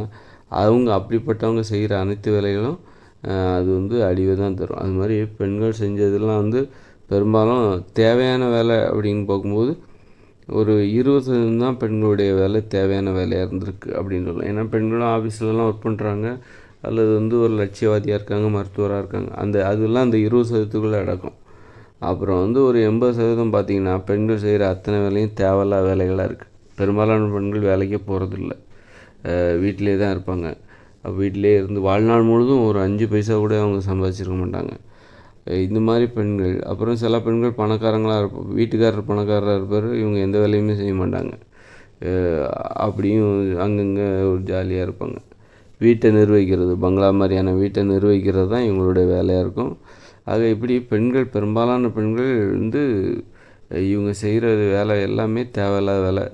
அவங்க அப்படிப்பட்டவங்க செய்கிற அனைத்து வேலைகளும் அது வந்து அழிவை தான் தரும். அது மாதிரி பெண்கள் செஞ்சதெல்லாம் வந்து பெரும்பாலும் தேவையான வேலை அப்படின்னு பார்க்கும்போது ஒரு 20% தான் பெண்களுடைய வேலை தேவையான வேலையாக இருந்திருக்கு அப்படின்னு சொல்லலாம். ஏன்னா பெண்களும் ஆஃபீஸ்லலாம் ஒர்க் பண்ணுறாங்க, அல்லது வந்து ஒரு லட்சியவாதியாக இருக்காங்க, மருத்துவராக இருக்காங்க, அதெல்லாம் அந்த 20%க்குள்ளே அடக்கும். அப்புறம் வந்து ஒரு 80% பார்த்திங்கன்னா பெண்கள் செய்கிற அத்தனை வேலையும் தேவையில்லாத வேலைகளாக இருக்குது. பெரும்பாலான பெண்கள் வேலைக்கே போகிறதில்ல, வீட்டிலே தான் இருப்பாங்க. வீட்டிலே இருந்து வாழ்நாள் முழுதும் ஒரு 5 பைசா கூட அவங்க சம்பாதிச்சிருக்க மாட்டாங்க. இந்த மாதிரி பெண்கள். அப்புறம் சில பெண்கள் பணக்காரங்களாக இருப்போம், வீட்டுக்காரர் பணக்காரராக இருப்பார், இவங்க எந்த வேலையுமே செய்ய மாட்டாங்க, அப்படியும் அங்கங்கே ஒரு ஜாலியாக இருப்பாங்க. வீட்டை நிர்வகிக்கிறது, பங்களா மாதிரியான வீட்டை நிர்வகிக்கிறது தான் இவங்களுடைய வேலையாக இருக்கும். ஆக இப்படி பெண்கள், பெரும்பாலான பெண்கள் வந்து இவங்க செய்கிற வேலை எல்லாமே தேவையில்லாத வேலை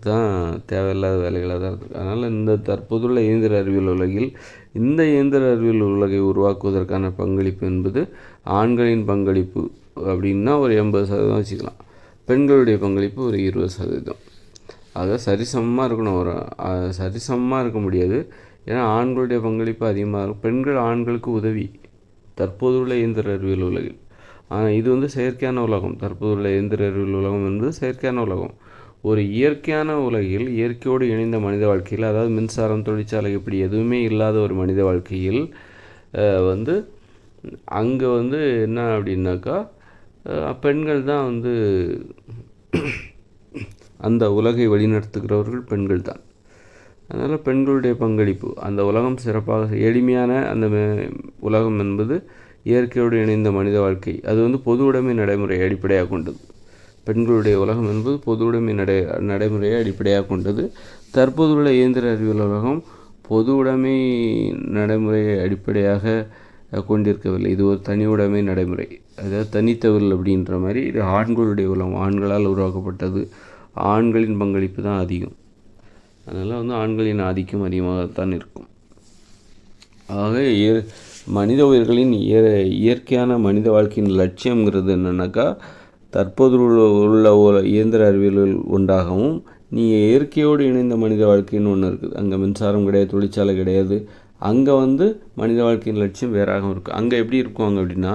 தான், தேவையில்லாத வேலைகளாக தான் இருக்குது. அதனால் இந்த தற்போதுள்ள இயந்திர அறிவியல் உலகில் இந்த இயந்திர அறிவியல் உலகை உருவாக்குவதற்கான பங்களிப்பு என்பது ஆண்களின் பங்களிப்பு அப்படின்னா ஒரு 80% வச்சுக்கலாம், பெண்களுடைய பங்களிப்பு ஒரு 20%. ஆக சரிசமமாக இருக்கணும். ஒரு சரிசமமாக இருக்க முடியாது, ஏன்னா ஆண்களுடைய பங்களிப்பு அதிகமாக இருக்கும், பெண்கள் ஆண்களுக்கு உதவி தற்போதுள்ள இயந்திர அறிவியல் உலகில். ஆனால் இது வந்து செயற்கையான உலகம். தற்போதுள்ள இயந்திர அறிவியல் உலகம் என்பது செயற்கையான உலகம். ஒரு இயற்கையான உலகில், இயற்கையோடு இணைந்த மனித வாழ்க்கையில், அதாவது மின்சாரம், தொழிற்சாலை இப்படி எதுவுமே இல்லாத ஒரு மனித வாழ்க்கையில் வந்து அங்கே வந்து என்ன அப்படின்னாக்கா, பெண்கள் தான் வந்து அந்த உலகை வழிநடத்துகிறவர்கள் பெண்கள் தான். அதனால் பெண்களுடைய பங்களிப்பு, அந்த உலகம் சிறப்பாக எளிமையான அந்த உலகம் என்பது இயற்கையோடு இணைந்த மனித வாழ்க்கை, அது வந்து பொது உடைமை நடைமுறை அடிப்படையாக கொண்டது. பெண்களுடைய உலகம் என்பது பொது உடைமை நடைமுறையை அடிப்படையாக கொண்டது. தற்போதுள்ள இயந்திர அறிவியல் உலகம் பொது உடைமை நடைமுறையை அடிப்படையாக கொண்டிருக்கவில்லை. இது ஒரு தனி உடைமை நடைமுறை, அதாவது தனித்தவர்கள் அப்படின்ற மாதிரி. இது ஆண்களுடைய உலகம், ஆண்களால் உருவாக்கப்பட்டது, ஆண்களின் பங்களிப்பு தான் அதிகம். அதனால் வந்து ஆண்களின் ஆதிக்கம் அதிகமாகத்தான் இருக்கும். ஆக மனித உயிர்களின் இயற்கையான மனித வாழ்க்கையின் லட்சியங்கிறது என்னென்னாக்கா, தற்போது உள்ள இயந்திர அறிவியல்கள் ஒன்றாகவும் நீங்கள் இயற்கையோடு இணைந்த மனித வாழ்க்கைன்னு ஒன்று இருக்குது. அங்கே மின்சாரம் கிடையாது, தொழிற்சாலை கிடையாது. அங்கே வந்து மனித வாழ்க்கையின் லட்சியம் வேறாகவும் இருக்குது. அங்கே எப்படி இருக்குவாங்க அப்படின்னா,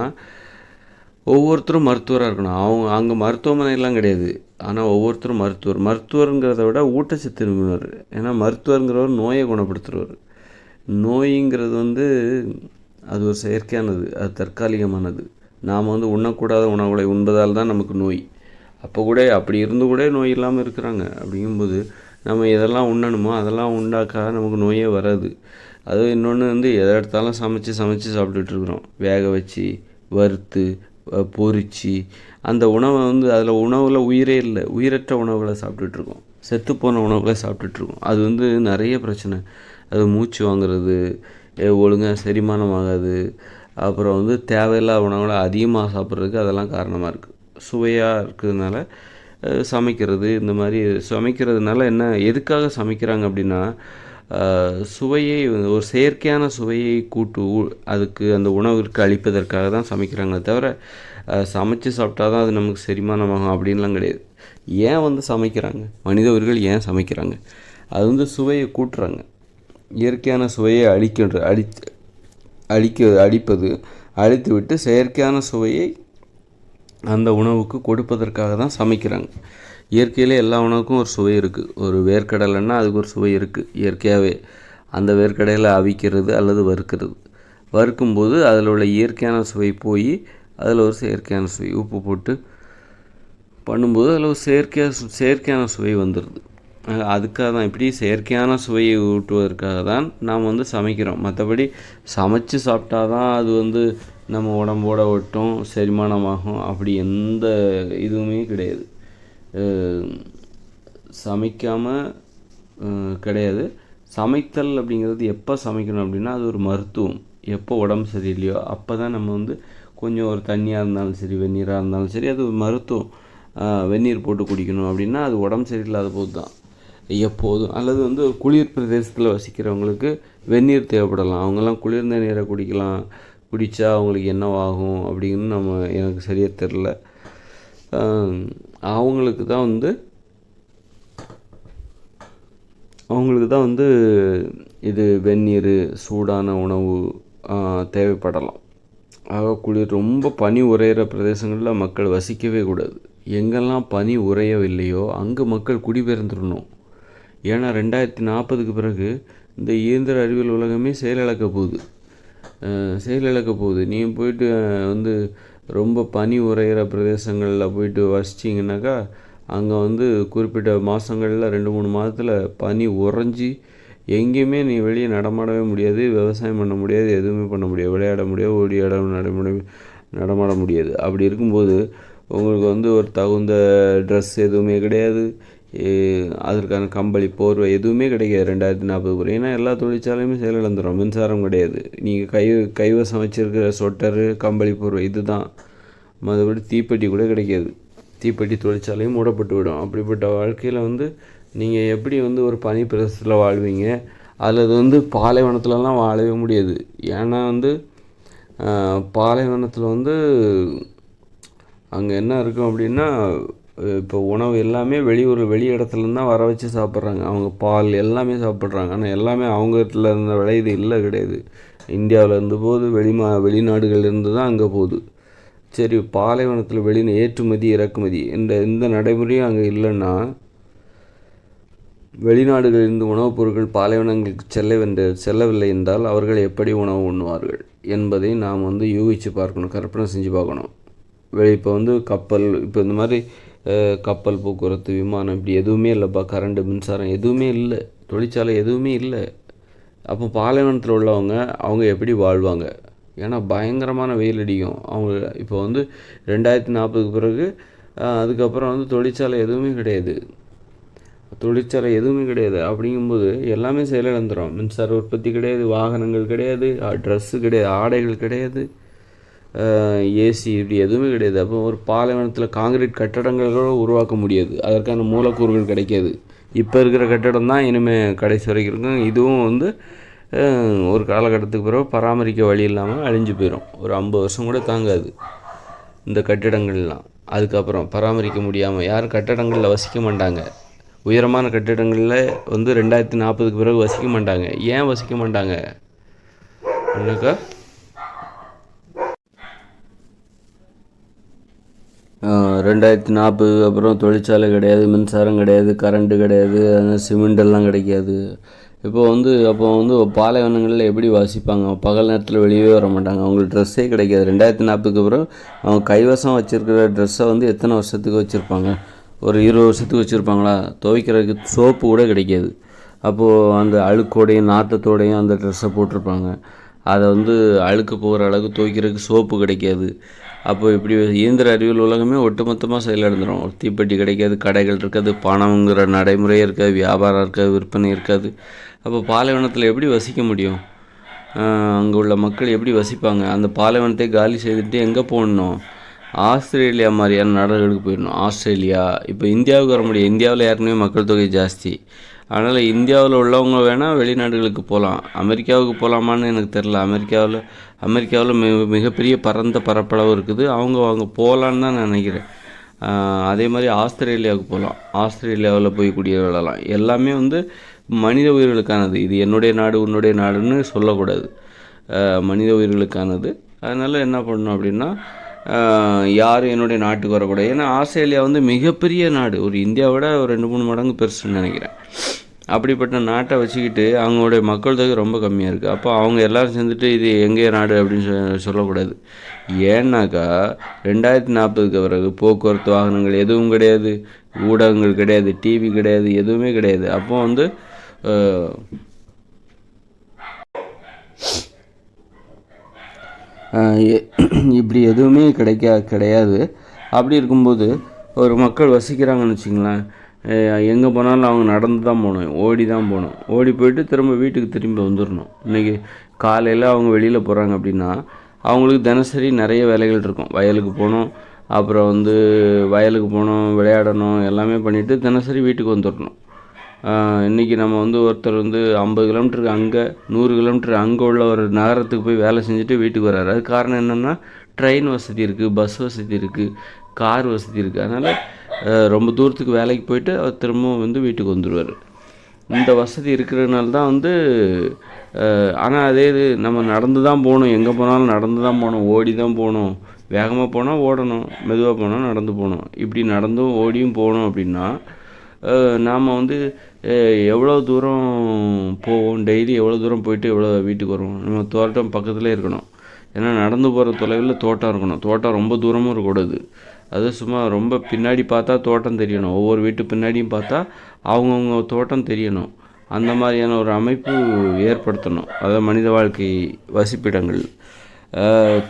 ஒவ்வொருத்தரும் மருத்துவராக இருக்கணும். அங்கே மருத்துவமனைலாம் கிடையாது, ஆனால் ஒவ்வொருத்தரும் மருத்துவருங்கிறத விட ஊட்டச்சத்து நிபுணர். ஏன்னா மருத்துவருங்கிறவர் நோயை குணப்படுத்துகிறவர். நோய்ங்கிறது வந்து அது ஒரு செயற்கையானது, அது தற்காலிகமானது. நாம் வந்து உண்ணக்கூடாத உணவுகளை உண்பதால் தான் நமக்கு நோய். அப்போ கூட அப்படி இருந்து கூட நோய் இல்லாமல் இருக்கிறாங்க. அப்படிங்கும்போது நம்ம எதெல்லாம் உண்ணணுமோ அதெல்லாம் உண்டாக்கா நமக்கு நோயே வராது. அதுவும் இன்னொன்று வந்து எதை எடுத்தாலும் சமைச்சு சாப்பிட்டுட்ருக்குறோம், வேக வச்சு, வறுத்து, பொரித்து. அந்த உணவை வந்து அதில் உணவில் உயிரே இல்லை, உயிரற்ற உணவுகளை சாப்பிட்டுட்ருக்கோம், செத்துப்போன உணவுகளை சாப்பிட்டுட்ருக்கோம். அது வந்து நிறைய பிரச்சனை. அது மூச்சு வாங்குறது, ஒழுங்காக செரிமானம் ஆகாது. அப்புறம் வந்து தேவையில்லாத உணவுகளை அதிகமாக சாப்பிட்றதுக்கு அதெல்லாம் காரணமாக இருக்குது. சுவையாக இருக்கிறதுனால சமைக்கிறது, இந்த மாதிரி சமைக்கிறதுனால என்ன, எதுக்காக சமைக்கிறாங்க அப்படின்னா, சுவையை ஒரு செயற்கையான சுவையை அதுக்கு அந்த உணவிற்கு அளிப்பதற்காக தான் சமைக்கிறாங்களே தவிர, சமைச்சு சாப்பிட்டா தான் அது நமக்கு செரிமானமாகும் அப்படின்லாம் கிடையாது. ஏன் வந்து சமைக்கிறாங்க, மனித உயிர்கள் ஏன் சமைக்கிறாங்க, அது வந்து சுவையை கூட்டுறாங்க, இயற்கையான சுவையை அடிப்பது, அழித்துவிட்டு செயற்கையான சுவையை அந்த உணவுக்கு கொடுப்பதற்காக தான் சமைக்கிறாங்க. இயற்கையிலே எல்லா உணவுக்கும் ஒரு சுவை இருக்குது. ஒரு வேர்க்கடலைன்னா அதுக்கு ஒரு சுவை இருக்குது இயற்கையாகவே. அந்த வேர்க்கடலை அவிக்கிறது அல்லது வறுக்கும்போது அதில் உள்ள இயற்கையான சுவை போய் அதில் ஒரு செயற்கையான சுவை உப்பு போட்டு பண்ணும்போது அதில் ஒரு செயற்கையான சுவை வந்துடுது. அதுக்காக தான் இப்படி செயற்கையான சுவையை ஊட்டுவதற்காக தான் நாம் வந்து சமைக்கிறோம். மற்றபடி சமைச்சு சாப்பிட்டா தான் அது நம்ம உடம்போட ஒட்டும், செரிமானமாகும், அப்படி எந்த இதுவுமே கிடையாது. சமைக்காமல் கிடையாது. சமைத்தல் அப்படிங்கிறது எப்போ சமைக்கணும் அப்படின்னா அது ஒரு மருத்துவம். எப்போ உடம்பு சரியில்லையோ அப்போ தான் நம்ம கொஞ்சம் ஒரு தண்ணியாக இருந்தாலும் சரி, வெந்நீராக இருந்தாலும் சரி, அது ஒரு மருத்துவம். வெந்நீர் போட்டு குடிக்கணும் அப்படின்னா அது உடம்பு சரியில்லாத போது தான் எப்போதும். அல்லது ஒரு குளிர் பிரதேசத்தில் வசிக்கிறவங்களுக்கு வெந்நீர் தேவைப்படலாம். அவங்கெல்லாம் குளிர்ந்த நீரை குடித்தா அவங்களுக்கு என்னவாகும் அப்படின்னு எனக்கு சரியாக தெரில. அவங்களுக்கு தான் இது வெந்நீர், சூடான உணவு தேவைப்படலாம். ரொம்ப பனி உறையிற பிரதேசங்களில் மக்கள் வசிக்கவே கூடாது. எங்கெல்லாம் பனி உறையவில்லையோ அங்கே மக்கள் குடிபெயர்ந்துடணும். ஏன்னா 2040க்கு பிறகு இந்த இயந்திர அறிவியல் உலகமே செயலிழக்க போகுது. நீங்கள் போயிட்டு ரொம்ப பனி உறையிற பிரதேசங்களில் போயிட்டு வசிச்சிங்கனாக்கா அங்கே குறிப்பிட்ட மாதங்களில் 2-3 மாதத்தில் பனி உறைஞ்சி எங்கேயுமே நீ வெளியே நடமாடவே முடியாது, விவசாயம் பண்ண முடியாது, எதுவுமே பண்ண முடியாது, விளையாட முடியாது, ஓடி நடமாட முடியாது. அப்படி இருக்கும்போது உங்களுக்கு ஒரு தகுந்த ட்ரெஸ் எதுவுமே கிடையாது, அதற்கான கம்பளி, போர்வை எதுவுமே கிடைக்காது 2040 ஏன்னா எல்லா தொழிற்சாலையுமே செயலிழந்துடும். மின்சாரம் கிடையாது. நீங்கள் கைவசம் வச்சுருக்கிற சொட்டரு, கம்பளி, போர்வை இது தான். மற்றபடி தீப்பெட்டி கூட கிடைக்காது. தீப்பெட்டி தொழிற்சாலையும் மூடப்பட்டு விடும். அப்படிப்பட்ட வாழ்க்கையில் நீங்கள் எப்படி ஒரு பனி பிரதேசத்தில் வாழ்வீங்க? அல்லது பாலைவனத்துலலாம் வாழவே முடியாது. ஏன்னா பாலைவனத்தில் அங்கே என்ன இருக்கும் அப்படின்னா, இப்போ உணவு எல்லாமே வெளி இடத்துலேருந்து தான் வர வச்சு சாப்பிட்றாங்க. அவங்க பால் எல்லாமே சாப்பிட்றாங்க. ஆனால் எல்லாமே அவங்க இடத்துல இருந்த விளையுது கிடையாது. இந்தியாவிலேருந்து போகுது, வெளிநாடுகள்லேருந்து தான் அங்கே போகுது. சரி, பாலைவனத்தில் ஏற்றுமதி இறக்குமதி இந்த நடைமுறையும் அங்கே இல்லைன்னா, வெளிநாடுகளிலிருந்து உணவுப் பொருட்கள் பாலைவனங்களுக்கு செல்லவில்லை என்றால் அவர்கள் எப்படி உணவு உண்ணுவார்கள் என்பதை நாம் யூகித்து பார்க்கணும், கற்பனை செஞ்சு பார்க்கணும். இப்போ கப்பல், இப்போ இந்த மாதிரி கப்பல் போக்குவரத்து, விமானம் இப்படி எதுவுமே இல்லைப்பா, கரண்ட்டு, மின்சாரம் எதுவுமே இல்லை, தொழிற்சாலை எதுவுமே இல்லை. அப்போ பாலைவனத்தில் உள்ளவங்க அவங்க எப்படி வாழ்வாங்க? ஏன்னா பயங்கரமான வெயில் அடிக்கும். அவங்க இப்போ 2040க்கு பிறகு அதுக்கப்புறம் தொழிற்சாலை எதுவுமே கிடையாது. அப்படிங்கும்போது எல்லாமே செயலிழந்துடும். மின்சார உற்பத்தி கிடையாது, வாகனங்கள் கிடையாது, ட்ரெஸ்ஸு கிடையாது, ஆடைகள் கிடையாது, ஏசி இப்படி எதுவுமே கிடையாது. அப்போ ஒரு பாலைவனத்தில் காங்கிரீட் கட்டடங்கள் கூட உருவாக்க முடியாது. அதற்கான மூலக்கூறுகள் கிடைக்காது. இப்போ இருக்கிற கட்டடம் தான் இனிமேல் கடைசி வரைக்கும் இருக்கும். இதுவும் ஒரு காலகட்டத்துக்கு பிறகு பராமரிக்க வழி இல்லாமல் அழிஞ்சு போயிடும். ஒரு 50 வருஷம் கூட தாங்காது இந்த கட்டிடங்கள்லாம். அதுக்கப்புறம் பராமரிக்க முடியாமல் யாரும் கட்டடங்களில் வசிக்க மாட்டாங்க. உயரமான கட்டிடங்களில் 2040க்கு பிறகு வசிக்க மாட்டாங்க. ஏன் வசிக்க மாட்டாங்க? என்னக்கா 2040 அப்புறம் தொழிற்சாலை கிடையாது, மின்சாரம் கிடையாது, கரண்ட்டு கிடையாது, சிமெண்டெல்லாம் கிடைக்காது. அப்போ பாலைவனங்களில் எப்படி வாசிப்பாங்க? பகல் நேரத்தில் வெளியே வர மாட்டாங்க. அவங்களுக்கு ட்ரெஸ்ஸே கிடைக்காது. 2040க்கு அப்புறம் அவங்க கைவசம் வச்சுருக்கிற ட்ரெஸ்ஸை எத்தனை வருஷத்துக்கு வச்சுருப்பாங்க? ஒரு 20 வருஷத்துக்கு வச்சுருப்பாங்களா? துவைக்கிறதுக்கு சோப்பு கூட கிடைக்காது. அப்போது அந்த அழுக்கோடையும் நாற்றத்தோடையும் அந்த ட்ரெஸ்ஸை போட்டிருப்பாங்க. அதை அழுக்கு போகிற அளவுக்கு துவைக்கிறதுக்கு சோப்பு கிடைக்காது. அப்போ இப்படி இயந்திர அறிவியல் உலகமே ஒட்டுமொத்தமாக செயலிழந்துடும். தீப்பெட்டி கிடைக்காது, கடைகள் இருக்காது, பணங்கிற நடைமுறையே இருக்காது, வியாபாரம் இருக்காது, விற்பனை இருக்காது. அப்போ பாலைவனத்தில் எப்படி வசிக்க முடியும்? அங்கே உள்ள மக்கள் எப்படி வசிப்பாங்க? அந்த பாலைவனத்தை காலி செய்துட்டு எங்கே போகணும்? ஆஸ்திரேலியா மாதிரியான நாடுகளுக்கு போயிடணும். ஆஸ்திரேலியா, இப்போ இந்தியாவுக்கு வர முடியும். இந்தியாவில் ஏற்கனவே மக்கள் தொகை ஜாஸ்தி. அதனால் இந்தியாவில் உள்ளவங்க வேணால் வெளிநாடுகளுக்கு போகலாம். அமெரிக்காவுக்கு போகலாமான்னு எனக்கு தெரில. அமெரிக்காவில் மிகப்பெரிய பரந்த பரப்பளவு இருக்குது. அவங்க போகலான்னு தான் நான் நினைக்கிறேன். அதே மாதிரி ஆஸ்திரேலியாவுக்கு போகலாம். ஆஸ்திரேலியாவில் போய் எல்லாமே மனித உயிர்களுக்கானது. இது என்னுடைய நாடு, உன்னுடைய நாடுன்னு சொல்லக்கூடாது. மனித உயிர்களுக்கானது. அதனால் என்ன பண்ணணும் அப்படின்னா, யாரும் என்னுடைய நாட்டுக்கு வரக்கூடாது. ஏன்னா ஆஸ்திரேலியா வந்து மிகப்பெரிய நாடு, ஒரு இந்தியாவோட ஒரு 2-3 மடங்கு பெருசுன்னு நினைக்கிறேன். அப்படிப்பட்ட நாட்டை வச்சுக்கிட்டு அவங்களுடைய மக்கள் தொகை ரொம்ப கம்மியாக இருக்குது. அப்போ அவங்க எல்லோரும் சேர்ந்துட்டு இது எங்கே நாடு அப்படின்னு சொல்லக்கூடாது. ஏன்னாக்கா 2040க்கு பிறகு போக்குவரத்து வாகனங்கள் எதுவும் கிடையாது, ஊடகங்கள் கிடையாது, டிவி கிடையாது, எதுவுமே கிடையாது. அப்போ வந்து இப்படி எதுவுமே கிடையாது. அப்படி இருக்கும்போது ஒரு மக்கள் வசிக்கிறாங்கன்னு வச்சுங்களேன், எங்கே போனாலும் அவங்க நடந்து தான் போகணும், ஓடி தான் போகணும். ஓடி போயிட்டு திரும்ப வீட்டுக்கு திரும்பி வந்துடணும். இன்றைக்கி காலையில் அவங்க வெளியில் போகிறாங்க அப்படின்னா அவங்களுக்கு தினசரி நிறைய வேலைகள் இருக்கும். வயலுக்கு போகணும், அப்புறம் வந்து வயலுக்கு போகணும், விளையாடணும், எல்லாமே பண்ணிவிட்டு தினசரி வீட்டுக்கு வந்துடணும். இன்றைக்கி நம்ம வந்து ஒருத்தர் வந்து 50 கிலோமீட்டருக்கு அங்கே 100 கிலோமீட்டர் அங்கே உள்ள ஒரு நகரத்துக்கு போய் வேலை செஞ்சுட்டு வீட்டுக்கு வர்றாரு. அது காரணம் என்னென்னா ட்ரெயின் வசதி இருக்குது, பஸ் வசதி இருக்குது, கார் வசதி இருக்குது. அதனால் ரொம்ப தூரத்துக்கு வேலைக்கு போயிட்டு அவர் திரும்பவும் வந்து வீட்டுக்கு வந்துடுவார். இந்த வசதி இருக்கிறதுனால தான் வந்து ஆனால் அதே இது நம்ம நடந்து தான் போகணும், எங்கே போனாலும் நடந்து தான் போகணும், ஓடி தான் போகணும். வேகமாக போனால் ஓடணும், மெதுவாக போனால் நடந்து போகணும். இப்படி நடந்தும் ஓடியும் போகணும் அப்படின்னா நாம் வந்து எவ்வளோ தூரம் போவோம், டெய்லி எவ்வளோ தூரம் போயிட்டு எவ்வளோ வீட்டுக்கு வருவோம். நம்ம தோட்டம் பக்கத்துலேயே இருக்கணும். ஏன்னா நடந்து போகிற தொலைவில் தோட்டம் இருக்கணும். தோட்டம் ரொம்ப தூரமும் இருக்கக்கூடாது. அது சும்மா ரொம்ப பின்னாடி பார்த்தா தோட்டம் தெரியணும். ஒவ்வொரு வீட்டு பின்னாடியும் பார்த்தா அவங்கவுங்க தோட்டம் தெரியணும். அந்த மாதிரியான ஒரு அமைப்பு ஏற்படுத்தணும். அதாவது மனித வாழ்க்கை வசிப்பிடங்கள்.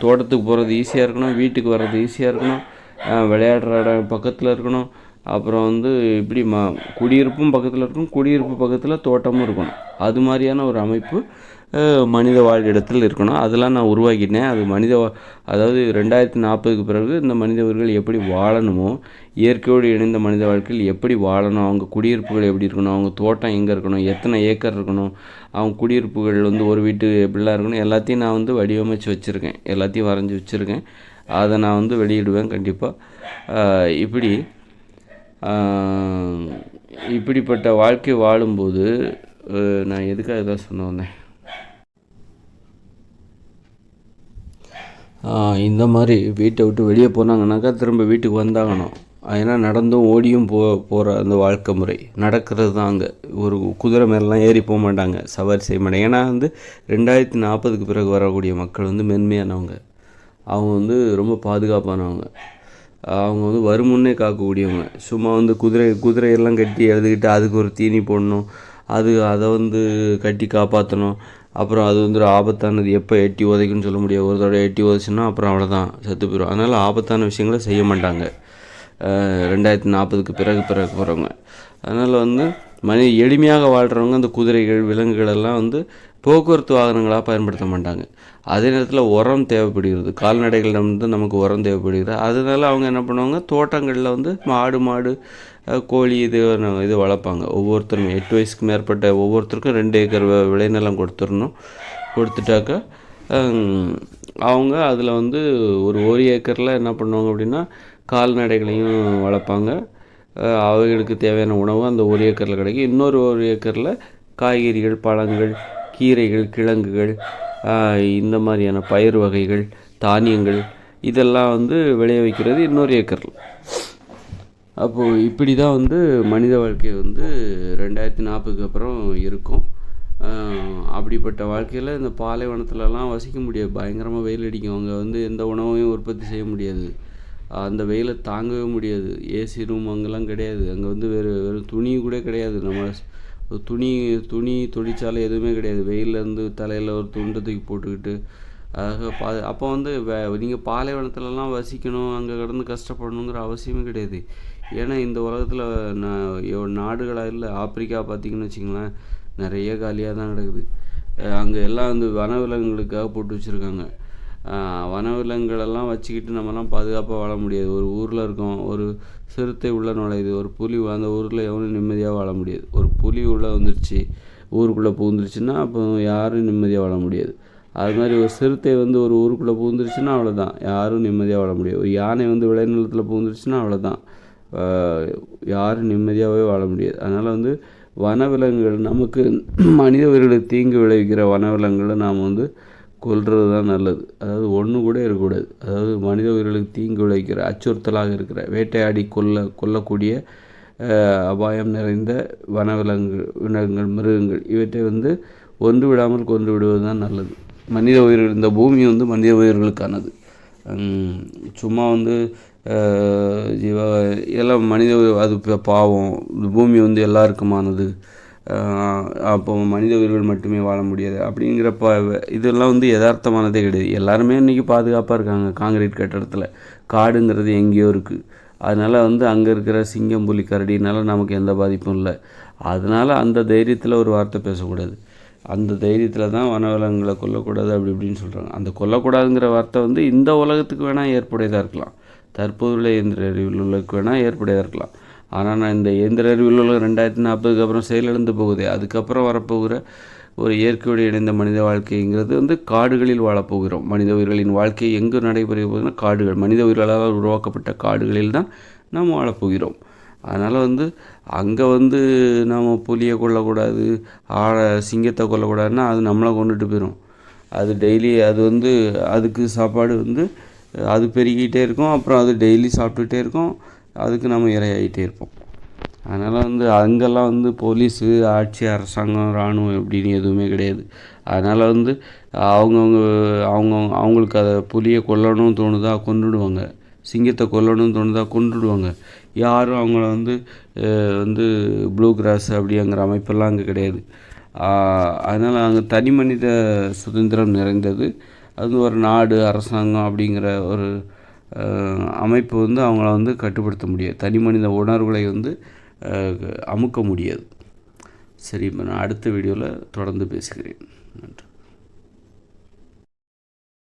தோட்டத்துக்கு போகிறது ஈஸியாக இருக்கணும், வீட்டுக்கு வர்றது ஈஸியாக இருக்கணும், விளையாடுற இடம் பக்கத்தில் இருக்கணும். அப்புறம் வந்து இப்படி குடியிருப்பும் பக்கத்தில் இருக்கும், குடியிருப்பு பக்கத்தில் தோட்டமும் இருக்கணும். அது மாதிரியான ஒரு அமைப்பு மனித வாழ்விடத்தில் இருக்கணும். அதெல்லாம் நான் உருவாக்கிட்டேன். அது அதாவது 2040க்கு பிறகு இந்த மனிதர்கள் எப்படி வாழணுமோ, இயற்கையோடு இணைந்த மனித வாழ்க்கையில் எப்படி வாழணும், அவங்க குடியிருப்புகள் எப்படி இருக்கணும், அவங்க தோட்டம் எங்கே இருக்கணும், எத்தனை ஏக்கர் இருக்கணும், அவங்க குடியிருப்புகள் வந்து ஒரு வீட்டு எப்படிலாம் இருக்கணும், எல்லாத்தையும் நான் வந்து வடிவமைச்சு வச்சுருக்கேன். எல்லாத்தையும் வரைஞ்சி வச்சுருக்கேன். அதை நான் வந்து வெளியிடுவேன் கண்டிப்பாக. இப்படிப்பட்ட வாழ்க்கை வாழும்போது நான் எதுக்காக இதான் சொன்ன வந்தேன், இந்த மாதிரி வீட்டை விட்டு வெளியே போனாங்கன்னாக்கா திரும்ப வீட்டுக்கு வந்தாகணும். ஏன்னா நடந்தும் ஓடியும் போகிற அந்த வாழ்க்கை முறை நடக்கிறது தான். அங்கே ஒரு குதிரை மேலாம் ஏறி போக மாட்டாங்க, சவாரி செய்ய மாட்டாங்க. ஏன்னா வந்து 2040க்கு பிறகு வரக்கூடிய மக்கள் வந்து மென்மையானவங்க, அவங்க வந்து ரொம்ப பாதுகாப்பானவங்க, அவங்க வந்து வருமுன்னே காக்கக்கூடியவங்க. சும்மா வந்து குதிரையெல்லாம் கட்டி எழுதுக்கிட்டு அதுக்கு ஒரு தீனி போடணும், அதை வந்து கட்டி காப்பாற்றணும். அப்புறம் அது வந்து ஒரு ஆபத்தானது, எப்போ எட்டி உதைக்குன்னு சொல்ல முடியாது. ஒரு தடவை எட்டி உதைச்சுன்னா அப்புறம் அவ்வளோதான், செத்து போயிடும். அதனால் ஆபத்தான விஷயங்களை செய்ய மாட்டாங்க 2040க்கு பிறகு போகிறவங்க. அதனால் வந்து எளிமையாக வாழ்கிறவங்க அந்த குதிரைகள், விலங்குகள் எல்லாம் வந்து போக்குவரத்து வாகனங்களாக பயன்படுத்த மாட்டாங்க. அதே நேரத்தில் உரம் தேவைப்படுகிறது, கால்நடைகளிடம் வந்து நமக்கு உரம் தேவைப்படுகிறது. அதனால அவங்க என்ன பண்ணுவாங்க, தோட்டங்களில் வந்து மாடு, கோழி இது வளர்ப்பாங்க. ஒவ்வொருத்தரும் 8 வயசுக்கு மேற்பட்ட ஒவ்வொருத்தருக்கும் 2 ஏக்கர் விளைநிலம் கொடுத்துட்டாக்கா அவங்க அதில் வந்து ஒரு ஏக்கரில் என்ன பண்ணுவாங்க அப்படின்னா கால்நடைகளையும் வளர்ப்பாங்க. அவைகளுக்கு தேவையான உணவு அந்த 1 ஏக்கரில் கிடைக்கும். இன்னொரு 1 ஏக்கரில் காய்கறிகள், பழங்கள், கீரைகள், கிழங்குகள், இந்த மாதிரியான பயிர் வகைகள், தானியங்கள் இதெல்லாம் வந்து விளைய வைக்கிறது இன்னொரு ஏக்கரில். அப்போது இப்படி தான் வந்து மனித வாழ்க்கை வந்து 2040க்கு அப்புறம் இருக்கும். அப்படிப்பட்ட வாழ்க்கையில் இந்த பாலைவனத்துலலாம் வசிக்க முடியாது. பயங்கரமாக வெயில் அடிக்கும். அங்கே வந்து எந்த உணவையும் உற்பத்தி செய்ய முடியாது. அந்த வெயிலை தாங்கவே முடியாது. ஏசி ரூம் அங்கெல்லாம் கிடையாது. அங்கே வந்து வெறும் துணி கூட கிடையாது. நம்ம துணி தொழிற்சாலை எதுவுமே கிடையாது. வெயிலேருந்து தலையில் ஒரு துண்டை தூக்கி போட்டுக்கிட்டு அப்போ வந்து நீங்கள் பாலைவனத்துலலாம் வசிக்கணும், அங்கே கிடந்து கஷ்டப்படணுங்கிற அவசியமே கிடையாது. ஏன்னா இந்த உலகத்தில் நாடுகளாக இல்லை. ஆப்பிரிக்கா பார்த்திங்கன்னு வச்சிங்களேன், நிறைய காலியாக தான் கிடக்குது. அங்கே எல்லாம் வந்து வனவிலங்குகளுக்காக போட்டு வச்சுருக்காங்க. வனவிலங்குகளெல்லாம் வச்சுக்கிட்டு நம்மலாம் பாதுகாப்பாக வாழ முடியாது. ஒரு ஊரில் இருக்கோம், ஒரு சிறுத்தை உள்ளே நுழையுது, ஒரு புலி, அந்த ஊரில் எவனும் நிம்மதியாக வாழ முடியாது. ஒரு புலி உள்ளே வந்துருச்சு, ஊருக்குள்ளே புகுந்துருச்சுன்னா அப்போ யாரும் நிம்மதியாக வாழ முடியாது. அது மாதிரி ஒரு சிறுத்தை வந்து ஒரு ஊருக்குள்ளே புகுந்துருச்சுன்னா அவ்வளோதான், யாரும் நிம்மதியாக வாழ முடியாது. ஒரு யானை வந்து விளைநிலத்தில் புகுந்துருச்சுன்னா அவ்வளோதான், யாரும் நிம்மதியாகவே வாழ முடியாது. அதனால் வந்து வனவிலங்குகள் நமக்கு மனித உயிர்களுக்கு தீங்கு விளைவிக்கிற வனவிலங்குகளை நாம் வந்து கொல்றது தான் நல்லது. அதாவது ஒன்று கூட இருக்கக்கூடாது. அதாவது மனித உயிர்களுக்கு தீங்கு விளைவிக்கிற அச்சுறுத்தலாக இருக்கிற வேட்டையாடி கொல்லக்கூடிய அபாயம் நிறைந்த விலங்குகள் மிருகங்கள் இவற்றை ஒன்று விடாமல் கொன்று விடுவது தான் நல்லது. மனித உயிர்கள் இந்த பூமி மனித உயிர்களுக்கானது. சும்மா எல்லாம் மனித அது பாவம், இந்த பூமி எல்லாருக்குமானது, அப்போ மனித உயிர்கள் மட்டுமே வாழ முடியாது அப்படிங்கிறப்ப இதெல்லாம் யதார்த்தமானதே கிடையாது. எல்லாருமே இன்றைக்கி பாதுகாப்பாக இருக்காங்க. காங்கிரீட் கட்டடத்தில் காடுங்கிறது எங்கேயோ இருக்குது. அதனால் அங்கே இருக்கிற சிங்கம், புலி, கரடினால நமக்கு எந்த பாதிப்பும் இல்லை. அதனால் அந்த தைரியத்தில் ஒரு வார்த்தை பேசக்கூடாது. அந்த தைரியத்தில் தான் வனவிலங்குகளை கொல்லக்கூடாது அப்படி இப்படின்னு சொல்கிறாங்க. அந்த கொல்லக்கூடாதுங்கிற வார்த்தை இந்த உலகத்துக்கு வேணால் ஏற்புடையதாக இருக்கலாம், தற்போதுள்ள இயந்திர அறிவில் உள்ளதுக்கு வேணால் ஏற்புடையதாக இருக்கலாம். ஆனால் நான் இந்த இயந்திர அறிவில் உள்ள 2040க்கு அப்புறம் செயலிழந்து போகுதே, அதுக்கப்புறம் வரப்போகிற ஒரு இயற்கையோடு இணைந்த மனித வாழ்க்கைங்கிறது காடுகளில் வாழப்போகிறோம். மனித உயிர்களின் வாழ்க்கை எங்கு நடைபெற போகுதுன்னா காடுகள், மனித உயிர்களால் உருவாக்கப்பட்ட காடுகளில் தான் நாம் வாழப்போகிறோம். அதனால் அங்கே நாம் புலியை கொல்லக்கூடாது, சிங்கத்தை கொல்லக்கூடாதுன்னா அது நம்மளை கொண்டுட்டு போயிடும். அது டெய்லி அது அதுக்கு சாப்பாடு அது பெருகிக்கிட்டே இருக்கும். அப்புறம் அது டெய்லி சாப்பிட்டுக்கிட்டே இருக்கும். அதுக்கு நம்ம இரையாகிட்டே இருப்போம். அதனால் அங்கெல்லாம் போலீஸு, ஆட்சி, அரசாங்கம், இராணுவம் எப்படின்னு எதுவுமே கிடையாது. அதனால் அவங்களுக்கு அதை புலியை கொல்லணும்னு தோணுதா கொன்றுடுவாங்க, சிங்கத்தை கொல்லணும்னு தோணுதா கொன்றுடுவாங்க. யாரும் அவங்கள ப்ளூ கிராஸ் அப்படிங்கிற அமைப்பெல்லாம் அங்கே கிடையாது. அதனால் அங்கே தனி மனித சுதந்திரம் நிறைந்தது. அது ஒரு நாடு, அரசாங்கம் அப்படிங்கிற ஒரு அமைப்பு அவங்கள கட்டுப்படுத்த முடியாது. தனி மனித உணர்வுகளை அமுக்க முடியாது. சரி, இப்போ நான் அடுத்த வீடியோவில் தொடர்ந்து பேசுகிறேன். நன்றி.